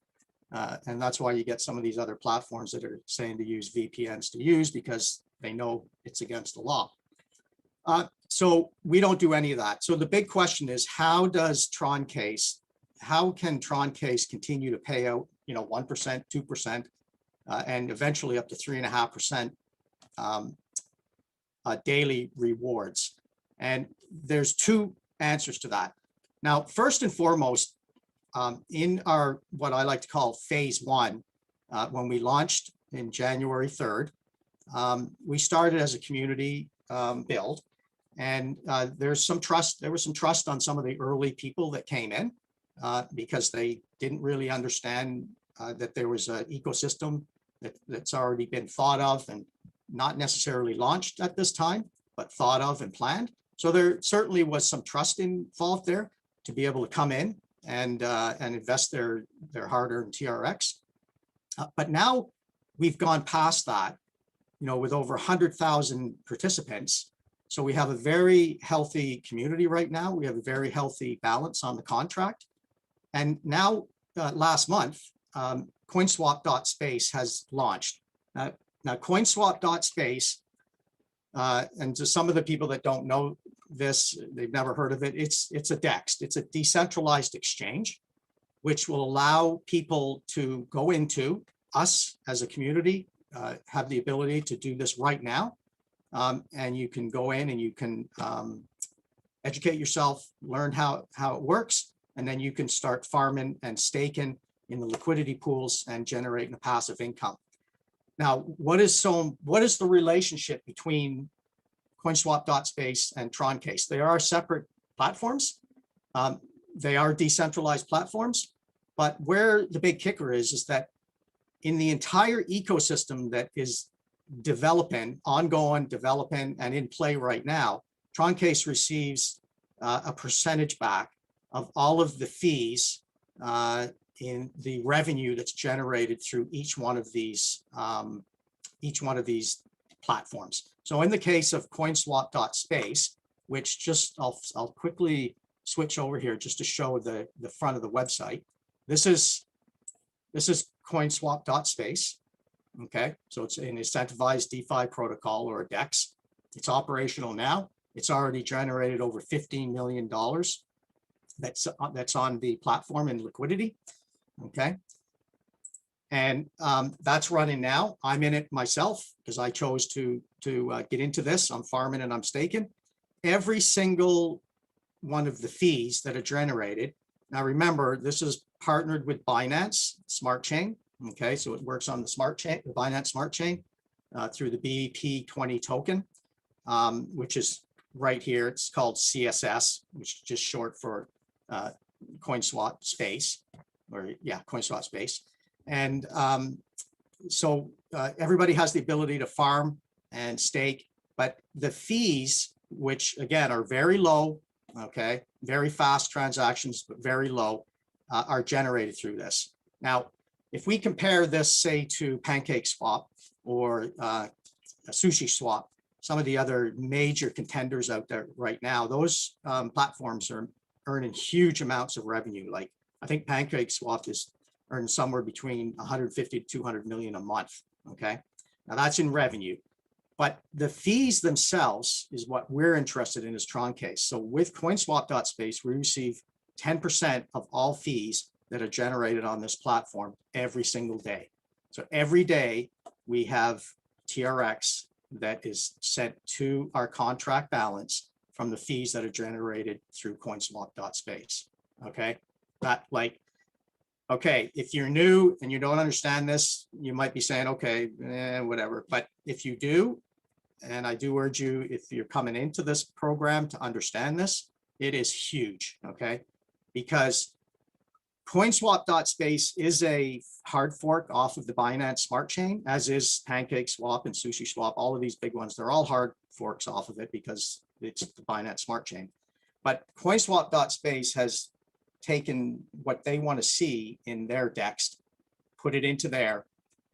And that's why you get some of these other platforms that are saying to use VPNs to use, because they know it's against the law. So we don't do any of that. So the big question is, how can TronCase continue to pay out, you know, 1%, 2%, and eventually up to 3.5% daily rewards? And there's 2 answers to that. Now, first and foremost, in our, what I like to call phase 1, when we launched in January 3rd, we started as a community build, and there was some trust on some of the early people that came in because they didn't really understand that there was an ecosystem that's already been thought of and not necessarily launched at this time, but thought of and planned. So there certainly was some trust involved there to be able to come in and invest their hard-earned TRX. But now we've gone past that, you know, with over 100,000 participants. So we have a very healthy community right now. We have a very healthy balance on the contract. And now, last month, CoinSwap.space has launched. Now CoinSwap.space, and to some of the people that don't know this, they've never heard of it, it's a DEX. It's a decentralized exchange, which will allow people to go into us as a community, have the ability to do this right now. And you can go in and you can educate yourself, learn how it works, and then you can start farming and staking in the liquidity pools and generating a passive income. Now, what is the relationship between CoinSwap.space and TronCase? They are separate platforms, They are decentralized platforms, but where the big kicker is that in the entire ecosystem that is developing, ongoing, developing, and in play right now, TronCase receives a percentage back of all of the fees in the revenue that's generated through each one of these platforms. So in the case of coinswap.space, which just I'll quickly switch over here just to show the front of the website. This is coinswap.space. Okay, so it's an incentivized DeFi protocol, or a DEX. It's operational now. It's already generated over $15 million that's on the platform in liquidity. Okay, and that's running now. I'm in it myself because I chose to get into this. I'm farming and I'm staking. Every single one of the fees that are generated. Now remember, this is partnered with Binance Smart Chain. Okay, so it works on the smart chain, the Binance Smart Chain, through the BEP20 token, which is right here. It's called CSS, which is just short for CoinSwap Space, or yeah, CoinSwap Space. And so everybody has the ability to farm and stake, but the fees, which again are very low, okay, very fast transactions, but very low, are generated through this. Now, if we compare this, say, to PancakeSwap or SushiSwap, some of the other major contenders out there right now, those platforms are earning huge amounts of revenue. Like I think PancakeSwap is earning somewhere between 150 to 200 million a month. Okay, now that's in revenue, but the fees themselves is what we're interested in as TronCase. So with CoinSwap.space, we receive 10% of all fees that are generated on this platform every single day. So every day we have TRX that is sent to our contract balance from the fees that are generated through coinswap.space. Okay, that like, okay, if you're new and you don't understand this, you might be saying, okay, whatever. But if you do, and I do urge you, if you're coming into this program to understand this, it is huge, okay? Because CoinSwap.space is a hard fork off of the Binance Smart Chain, as is PancakeSwap and SushiSwap. All of these big ones, they're all hard forks off of it because it's the Binance Smart Chain. But CoinSwap.space has taken what they want to see in their DEX, put it into there,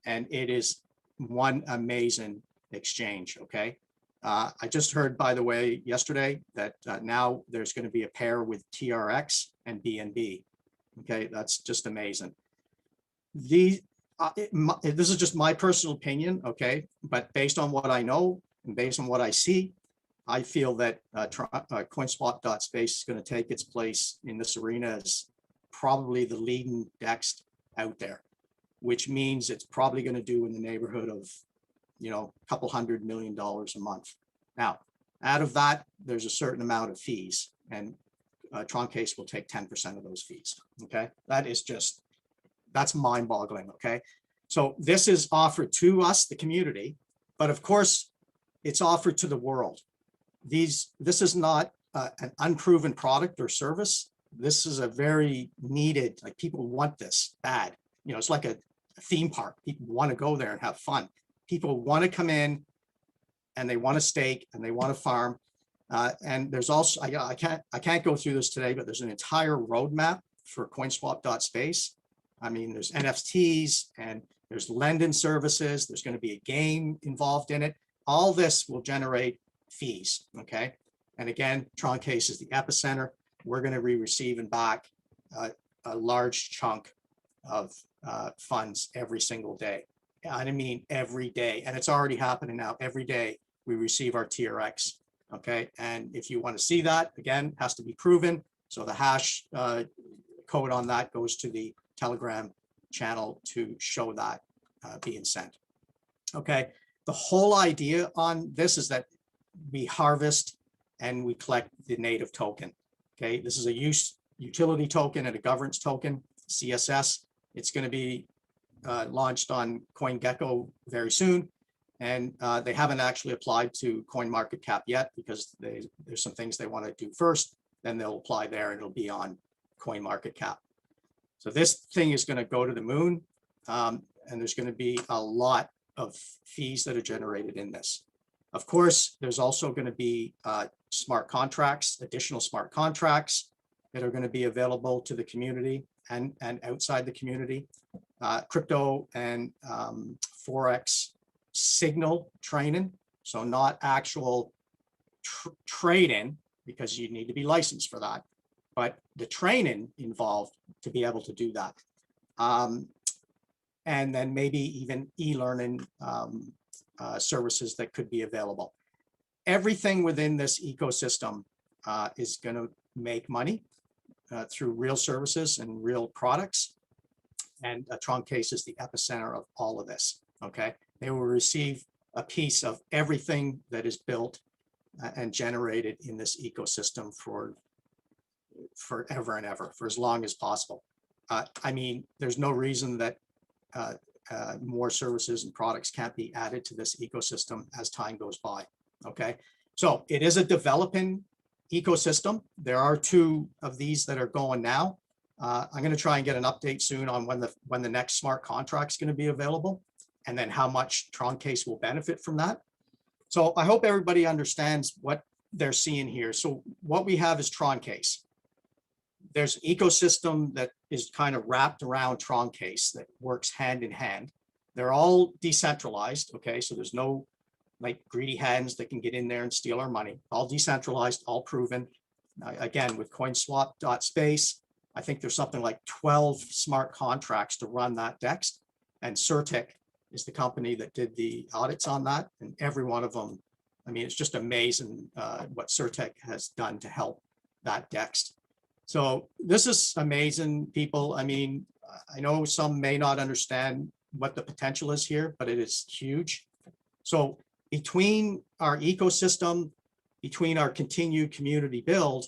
and it is one amazing exchange, okay? I just heard, by the way, yesterday that now there's going to be a pair with TRX and BNB. Okay, that's just amazing. This is just my personal opinion, okay? But based on what I know and based on what I see, I feel that CoinSwap.space is going to take its place in this arena as probably the leading DEX out there, which means it's probably going to do in the neighborhood of, you know, a couple $100 million a month. Now, out of that, there's a certain amount of fees, and TronCase will take 10% of those fees. Okay, that is just, that's mind-boggling. Okay, so this is offered to us, the community, but of course, it's offered to the world. This is not an unproven product or service. This is a very needed, like people want this bad. You know, it's like a theme park. People want to go there and have fun. People want to come in and they want to stake and they want to farm. And there's also, I can't go through this today, but there's an entire roadmap for CoinSwap.space. I mean, there's NFTs and there's lending services. There's going to be a game involved in it. All this will generate fees, okay? And again, TronCase is the epicenter. We're going to be receiving back a large chunk of funds every single day. I mean, every day. And it's already happening now. Every day we receive our TRX, okay? And if you want to see that, again, it has to be proven. So the hash code on that goes to the Telegram channel to show that being sent, okay? The whole idea on this is that we harvest and we collect the native token. Okay, this is a utility token and a governance token, CSS. It's going to be launched on CoinGecko very soon, and they haven't actually applied to CoinMarketCap yet because there's some things they want to do first. then they'll apply there and it'll be on CoinMarketCap. So this thing is going to go to the moon, and there's going to be a lot of fees that are generated in this. Of course, there's also going to be smart contracts, additional smart contracts that are going to be available to the community and outside the community. Crypto and Forex signal training. So not actual trading, because you need to be licensed for that, but the training involved to be able to do that. And then maybe even e-learning services that could be available. Everything within this ecosystem is going to make money through real services and real products. And TronCase is the epicenter of all of this, okay? They will receive a piece of everything that is built and generated in this ecosystem for forever and ever, for as long as possible. I mean, there's no reason that more services and products can't be added to this ecosystem as time goes by, okay? So it is a developing ecosystem. There are 2 of these that are going now. I'm going to try and get an update soon on when the next smart contract is going to be available, and then how much TronCase will benefit from that. So I hope everybody understands what they're seeing here. So what we have is TronCase. There's an ecosystem that is kind of wrapped around TronCase that works hand in hand. They're all decentralized, okay? So there's no like greedy hands that can get in there and steal our money. All decentralized, all proven. Again, with CoinSwap.space, I think there's something like 12 smart contracts to run that DEX, and Certic is the company that did the audits on that, and every one of them, I mean, it's just amazing what Certic has done to help that DEX. So this is amazing, people. I mean, I know some may not understand what the potential is here, but it is huge. So between our ecosystem, between our continued community build,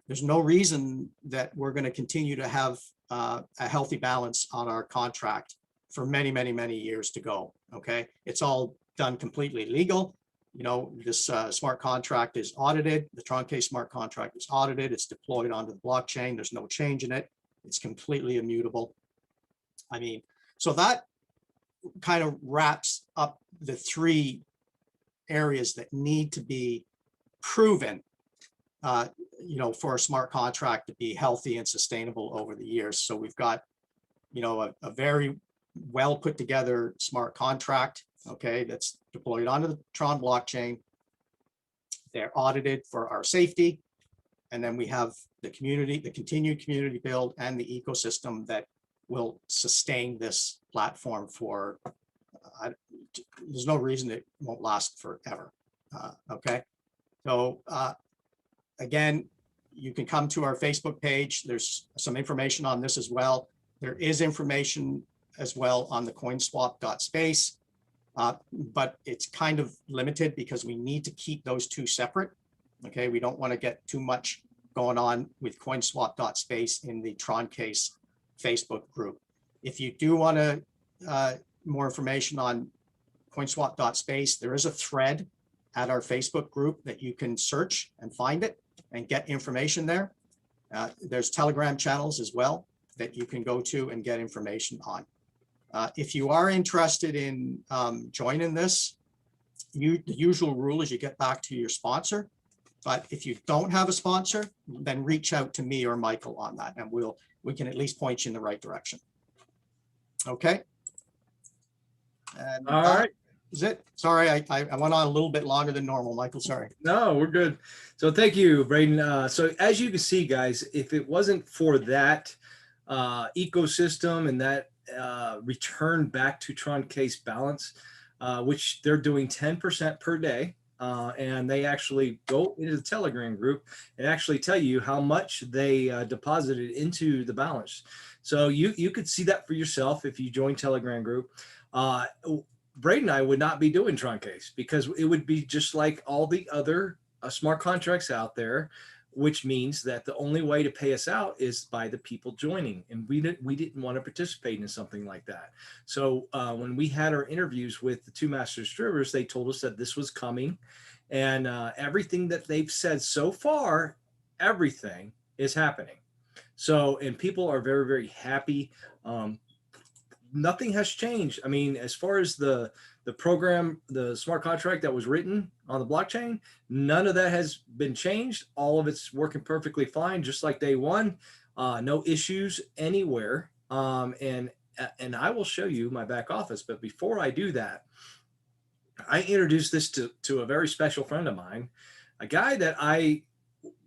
there's no reason that we're going to continue to have a healthy balance on our contract for many, many, many years to go. Okay, it's all done completely legal. You know, this smart contract is audited. The TronCase smart contract is audited. It's deployed onto the blockchain. There's no change in it. It's completely immutable. I mean, so that kind of wraps up the 3 areas that need to be proven, you know, for a smart contract to be healthy and sustainable over the years. So we've got, you know, a very well put together smart contract, okay, that's deployed onto the Tron blockchain. They're audited for our safety. And then we have the community, the continued community build, and the ecosystem that will sustain this platform for, there's no reason it won't last forever, okay? So again, you can come to our Facebook page. There's some information on this as well. There is information as well on the CoinSwap.space, but it's kind of limited because we need to keep those 2 separate. Okay, we don't want to get too much going on with CoinSwap.space in the TronCase Facebook group. If you do want to more information on CoinSwap.space, there is a thread at our Facebook group that you can search and find it and get information there. There's Telegram channels as well that you can go to and get information on. If you are interested in joining this, the usual rule is you get back to your sponsor. But if you don't have a sponsor, then reach out to me or Michael on that, and we can at least point you in the right direction. Okay. And All right. is it? Sorry, I went on a little bit longer than normal, Michael. Sorry. No, we're good. So thank you, Braden. So as you can see, guys, if it wasn't for that ecosystem and that return back to TronCase balance, which they're doing 10% per day, and they actually go into the Telegram group and actually tell you how much they deposited into the balance. So you could see that for yourself if you join Telegram group. Braden and I would not be doing TronCase because it would be just like all the other smart contracts out there, which means that the only way to pay us out is by the people joining. And we didn't want to participate in something like that. So when we had our interviews with the 2 master distributors, they told us that this was coming, and everything that they've said so far everything is happening. So, and people are very, very happy. Nothing has changed. I mean, as far as the program, the smart contract that was written on the blockchain, none of that has been changed. All of it's working perfectly fine, just like day one. No issues anywhere. And I will show you my back office. But before I do that, I introduced this to a very special friend of mine, a guy that I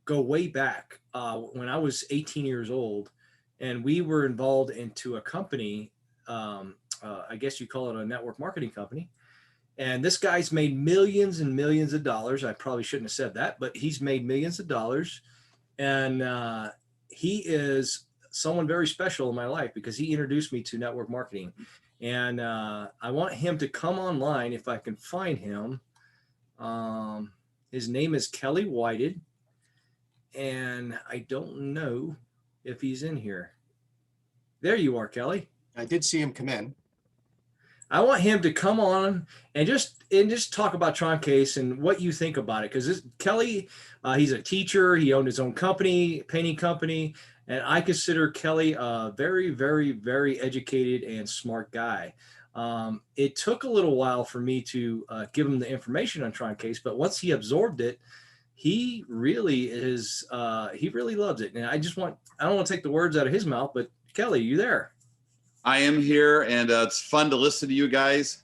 go way back when I was 18 years old, and we were involved into a company. I guess you call it a network marketing company. And this guy's made millions and millions of dollars. I probably shouldn't have said that, but he's made millions of dollars. And he is someone very special in my life because he introduced me to network marketing. And I want him to come online if I can find him. His name is Kelly Whited. And I don't know if he's in here. There you are, Kelly. I did see him come in. I want him to come on and just talk about TronCase and what you think about it. Because Kelly, he's a teacher. He owned his own company, painting company, and I consider Kelly a very, very, very educated and smart guy. It took a little while for me to give him the information on TronCase, but once he absorbed it, he really is. He really loves it. And I don't want to take the words out of his mouth, but Kelly, you there? I am here, and it's fun to listen to you guys.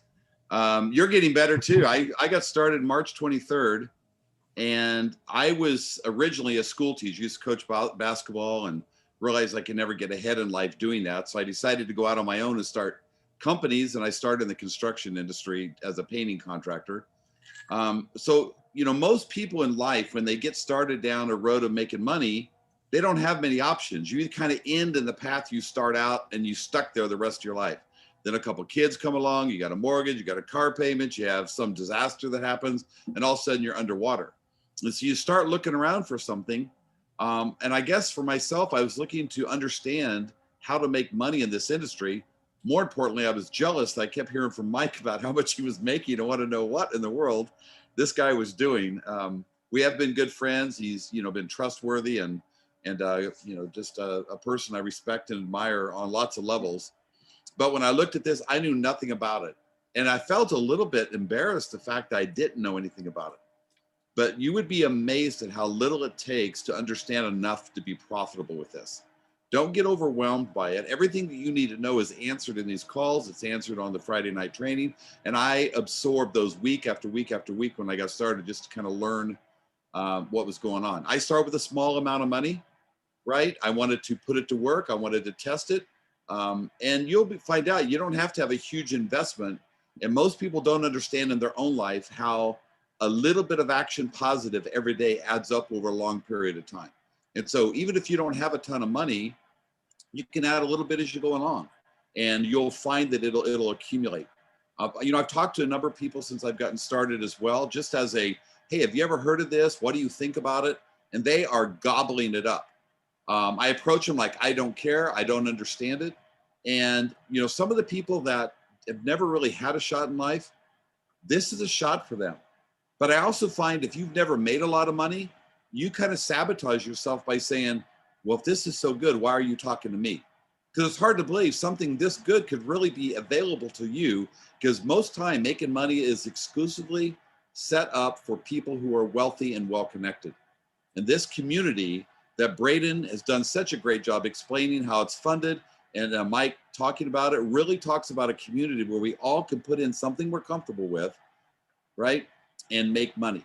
You're getting better too. I got started March 23rd, and I was originally a school teacher. Used to coach basketball and realized I could never get ahead in life doing that. So I decided to go out on my own and start companies, and I started in the construction industry as a painting contractor. So, most people in life, when they get started down a road of making money, they don't have many options. You kind of end in the path you start out, and you stuck there the rest of your life. Then a couple of kids come along, you got a mortgage, you got a car payment, you have some disaster that happens, and all of a sudden you're underwater. And so you start looking around for something. And I guess for myself, I was looking to understand how to make money in this industry. More importantly, I was jealous that I kept hearing from Mike about how much he was making. I want to know what in the world this guy was doing. We have been good friends. He's, been trustworthy and just a person I respect and admire on lots of levels. But when I looked at this, I knew nothing about it. And I felt a little bit embarrassed the fact that I didn't know anything about it. But you would be amazed at how little it takes to understand enough to be profitable with this. Don't get overwhelmed by it. Everything that you need to know is answered in these calls. It's answered on the Friday night training. And I absorbed those week after week after week when I got started, just to kind of learn what was going on. I started with a small amount of money, right? I wanted to put it to work. I wanted to test it. And you'll find out you don't have to have a huge investment. And most people don't understand in their own life how a little bit of action positive every day adds up over a long period of time. And so even if you don't have a ton of money, you can add a little bit as you go along, and you'll find that it'll accumulate. I've talked to a number of people since I've gotten started as well, just as hey, have you ever heard of this? What do you think about it? And they are gobbling it up. I approach them like, I don't care. I don't understand it. And, some of the people that have never really had a shot in life, this is a shot for them. But I also find if you've never made a lot of money, you kind of sabotage yourself by saying, well, if this is so good, why are you talking to me? Because it's hard to believe something this good could really be available to you, because most time making money is exclusively set up for people who are wealthy and well-connected. And this community that Braden has done such a great job explaining how it's funded, and Mike talking about it, really talks about a community where we all can put in something we're comfortable with, right? And make money.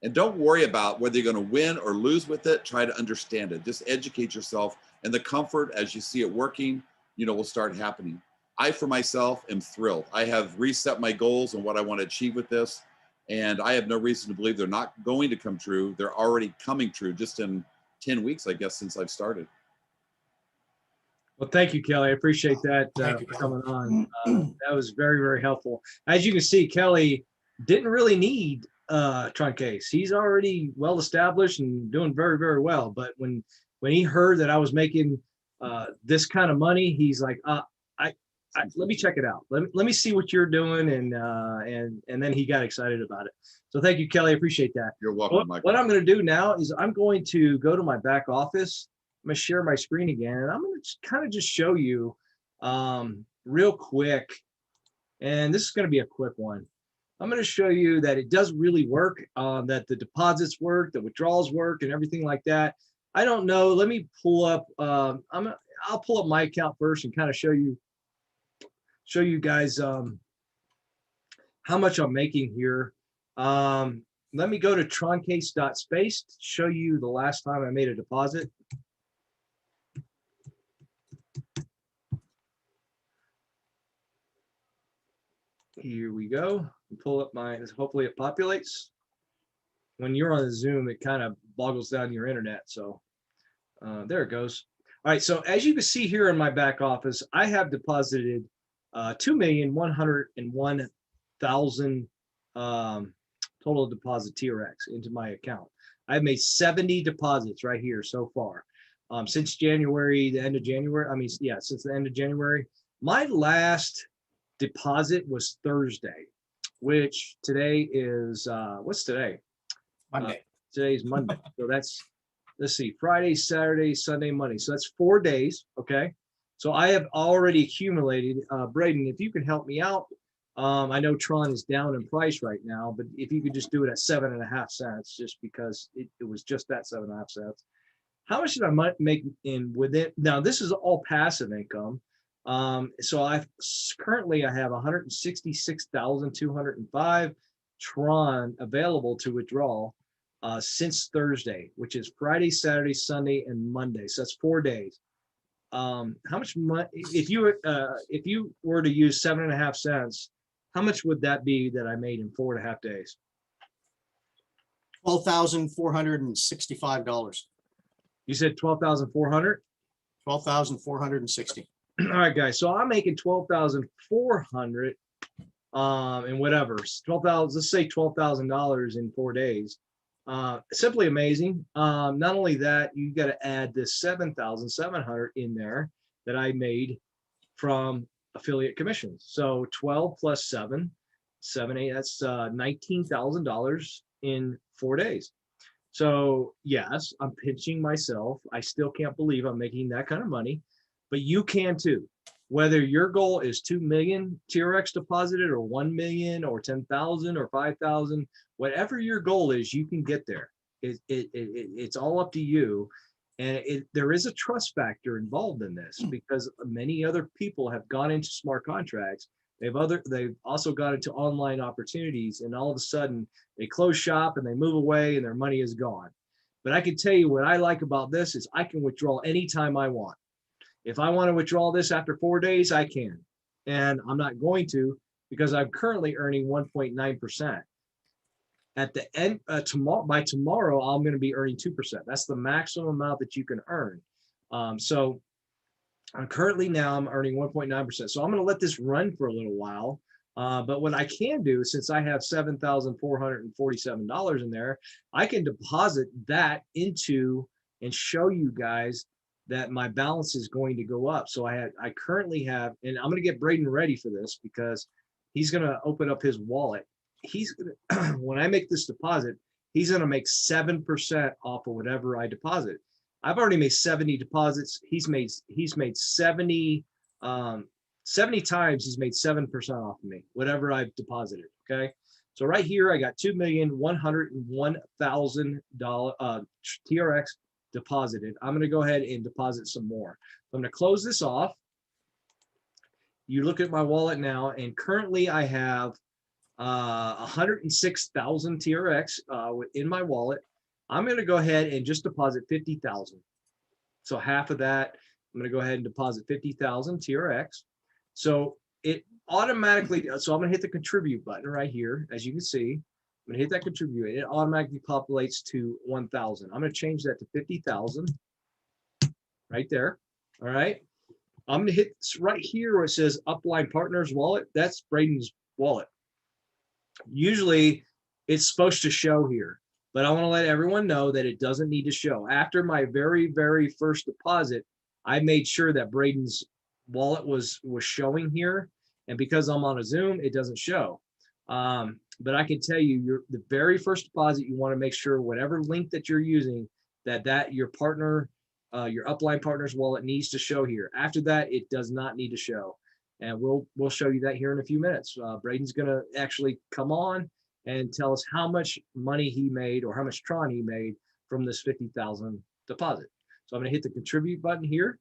And don't worry about whether you're going to win or lose with it. Try to understand it. Just educate yourself, and the comfort as you see it working, will start happening. I, for myself, am thrilled. I have reset my goals and what I want to achieve with this. And I have no reason to believe they're not going to come true. They're already coming true just in 10 weeks, I guess, since I've started. Well, thank you, Kelly. I appreciate that Thank you, for coming on. That was very, very helpful. As you can see, Kelly didn't really need TronCase. He's already well established and doing very, very well. But when he heard that I was making this kind of money, he's like, let me check it out. Let me see what you're doing, and then he got excited about it. So thank you, Kelly. I appreciate that. You're welcome, What, Michael. what I'm going to do now is I'm going to go to my back office. I'm going to share my screen again, and I'm going to kind of just show you real quick. And this is going to be a quick one. I'm going to show you that it does really work, that the deposits work, the withdrawals work, and everything like that. I don't know. Let me pull up. I'll pull up my account first and kind of show you guys how much I'm making here. Let me go to TronCase.space to show you the last time I made a deposit. Here we go. Pull up hopefully it populates. When you're on the Zoom, it kind of boggles down your internet. So there it goes. All right, so as you can see here in my back office, I have deposited 2,101,000 total deposit TRX into my account. I've made 70 deposits right here so far since January, the end of January. I mean, yeah, since the end of January. My last deposit was Thursday, which today is what's today? Monday. Today's Monday. So that's, let's see, Friday, Saturday, Sunday, Monday. So that's 4 days. Okay. So I have already accumulated. Braden, if you can help me out, I know Tron is down in price right now, but if you could just do it at 7.5 cents, just because it was just that 7.5 cents. How much did I make in with it? Now this is all passive income. So currently I have 166,205 Tron available to withdraw since Thursday, which is Friday, Saturday, Sunday, and Monday. So that's 4 days. How much money, if you were to use 7.5 cents, how much would that be that I made in 4.5 days? $12,465. You said 12,400? 12,460. All right, guys. So I'm making 12,400 and whatever, 12,000, let's say $12,000 in 4 days. Simply amazing. Not only that, you got to add this 7,700 in there that I made from affiliate commissions. So 12 plus 7, 8, that's $19,000 in 4 days. So yes, I'm pinching myself. I still can't believe I'm making that kind of money, but you can too. Whether your goal is 2 million TRX deposited or 1 million or 10,000 or 5,000, whatever your goal is, you can get there. It's all up to you. And there is a trust factor involved in this because many other people have gone into smart contracts. They've also got into online opportunities, and all of a sudden they close shop and they move away and their money is gone. But I can tell you what I like about this is I can withdraw anytime I want. If I want to withdraw this after 4 days, I can. And I'm not going to because I'm currently earning 1.9%. At the end, by tomorrow, I'm going to be earning 2%. That's the maximum amount that you can earn. So I'm currently now I'm earning 1.9%. So I'm going to let this run for a little while. But what I can do, since I have $7,447 in there, I can deposit that into and show you guys that my balance is going to go up. So I currently have, and I'm going to get Braden ready for this because he's going to open up his wallet. He's gonna, when I make this deposit, he's going to make 7% off of whatever I deposit. I've already made 70 deposits. He's made 70 times. He's made 7% off of me, whatever I've deposited. Okay. So right here, I got $2,101,000 TRX deposited. I'm going to go ahead and deposit some more. I'm going to close this off. You look at my wallet now, and currently I have 106,000 TRX in my wallet. I'm going to go ahead and just deposit 50,000. So half of that, I'm going to go ahead and deposit 50,000 TRX. So it automatically, so I'm going to hit the contribute button right here. As you can see, I'm going to hit that contribute. It automatically populates to 1,000. I'm going to change that to 50,000 right there. All right. I'm going to hit right here where it says Upline Partners Wallet. That's Braden's wallet. Usually it's supposed to show here, but I want to let everyone know that it doesn't need to show. After my very, very first deposit, I made sure that Braden's wallet was showing here, and because I'm on a Zoom, it doesn't show. But I can tell you, the very first deposit, you want to make sure whatever link that you're using, that your partner, your upline partner's wallet needs to show here. After that, it does not need to show, and we'll show you that here in a few minutes. Braden's going to actually come on and tell us how much money he made, or how much Tron he made from this 50,000 deposit. So I'm going to hit the contribute button here.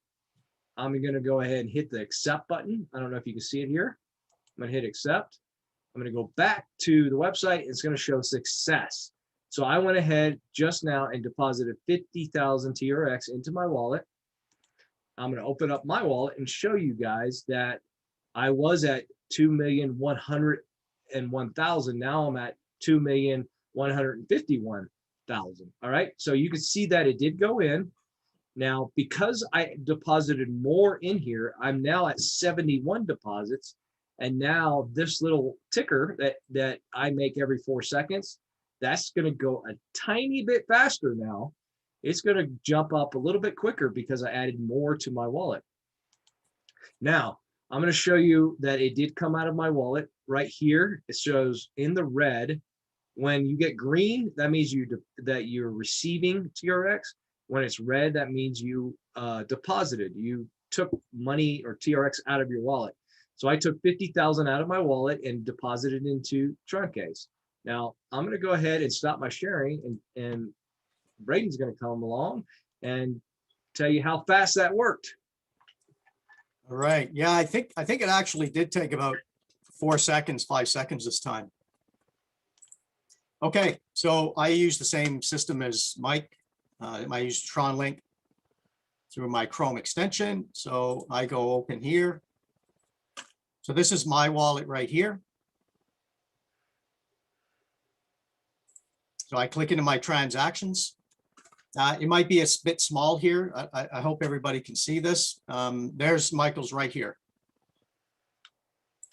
I'm going to go ahead and hit the accept button. I don't know if you can see it here. I'm going to hit accept. I'm going to go back to the website. It's going to show success. So I went ahead just now and deposited 50,000 TRX into my wallet. I'm going to open up my wallet and show you guys that I was at 2,101,000. Now I'm at 2,151,000. All right. So you can see that it did go in. Now, because I deposited more in here, I'm now at 71 deposits. And now this little ticker that I make every 4 seconds, that's going to go a tiny bit faster now. It's going to jump up a little bit quicker because I added more to my wallet. Now, I'm going to show you that it did come out of my wallet right here. It shows in the red. When you get green, that means that you're receiving TRX. When it's red, that means you deposited. You took money or TRX out of your wallet. So I took 50,000 out of my wallet and deposited into TronCase. Now I'm going to go ahead and stop my sharing, and Braden's going to come along and tell you how fast that worked. All right. Yeah, I think it actually did take about 4 seconds, 5 seconds this time. Okay, so I use the same system as Mike. I use TronLink through my Chrome extension. So I go open here. So this is my wallet right here. So I click into my transactions. It might be a bit small here. I hope everybody can see this. There's Michael's right here.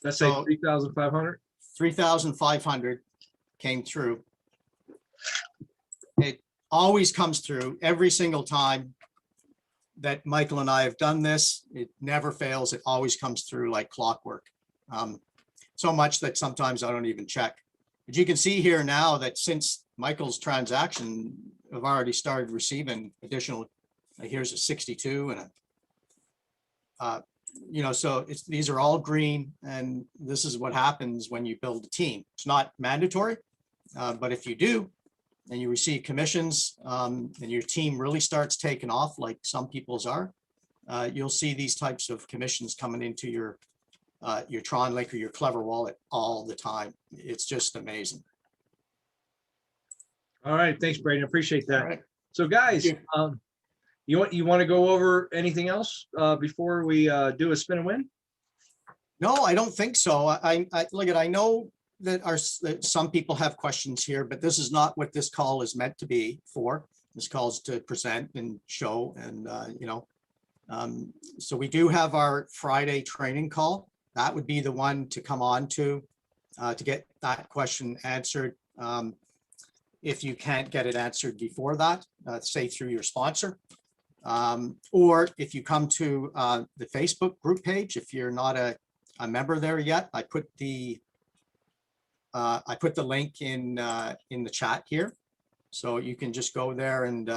Let's say 3,500. 3,500 came through. It always comes through every single time that Michael and I have done this. It never fails. It always comes through like clockwork. So much that sometimes I don't even check. But you can see here now that since Michael's transaction, I've already started receiving additional. Here's a 62 and a, so these are all green, and this is what happens when you build a team. It's not mandatory, but if you do, and you receive commissions, and your team really starts taking off like some people's are, you'll see these types of commissions coming into your TronLink or your Clever wallet all the time. It's just amazing. All right, thanks, Braden. Appreciate that. Right. So, guys, You. you want to go over anything else before we do a spin and win? No, I don't think so. I know that some people have questions here, but this is not what this call is meant to be for. This call is to present and show, and so we do have our Friday training call. That would be the one to come on to get that question answered. If you can't get it answered before that, say through your sponsor, or if you come to the Facebook group page, if you're not a member there yet, I put the link in the chat here, so you can just go there and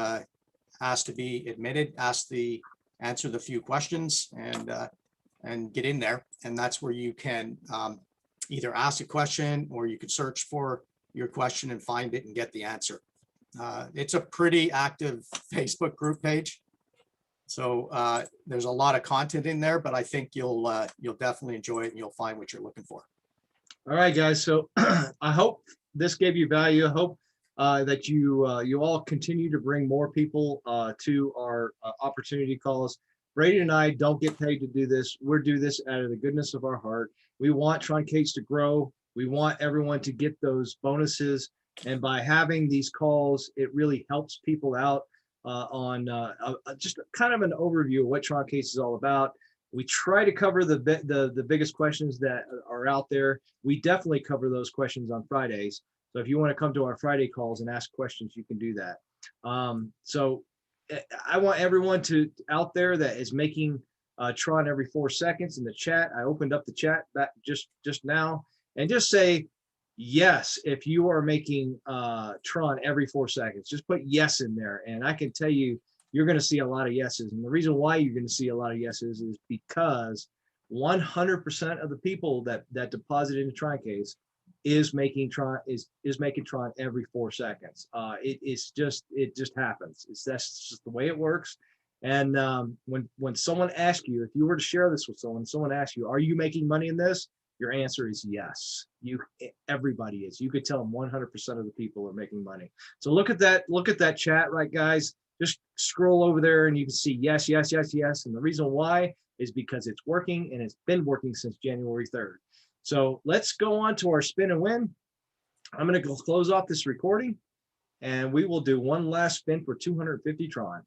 ask to be admitted, answer the few questions, and get in there. And that's where you can either ask a question, or you could search for your question and find it and get the answer. It's a pretty active Facebook group page, so there's a lot of content in there, but I think you'll definitely enjoy it, and you'll find what you're looking for. All right, guys. So I hope this gave you value. I hope that you all continue to bring more people to our opportunity calls. Brady and I don't get paid to do this. We do this out of the goodness of our heart. We want TronCase to grow. We want everyone to get those bonuses. And by having these calls, it really helps people out on just kind of an overview of what TronCase is all about. We try to cover the biggest questions that are out there. We definitely cover those questions on Fridays. So if you want to come to our Friday calls and ask questions, you can do that. So I want everyone out there that is making Tron every 4 seconds in the chat. I opened up the chat back just now, and just say yes if you are making Tron every 4 seconds. Just put yes in there, and I can tell you you're going to see a lot of yeses. And the reason why you're going to see a lot of yeses is because 100% of the people that deposit into TronCase is making Tron making Tron every 4 seconds. It just happens. That's just the way it works. And when someone asks you, if you were to share this with someone asks you, are you making money in this? Your answer is yes. Everybody is. You could tell them 100% of the people are making money. So look at that chat, right, guys? Just scroll over there and you can see yes, yes, yes, yes. And the reason why is because it's working, and it's been working since January 3rd. So let's go on to our spin and win. I'm going to close off this recording, and we will do one last spin for 250 Tron.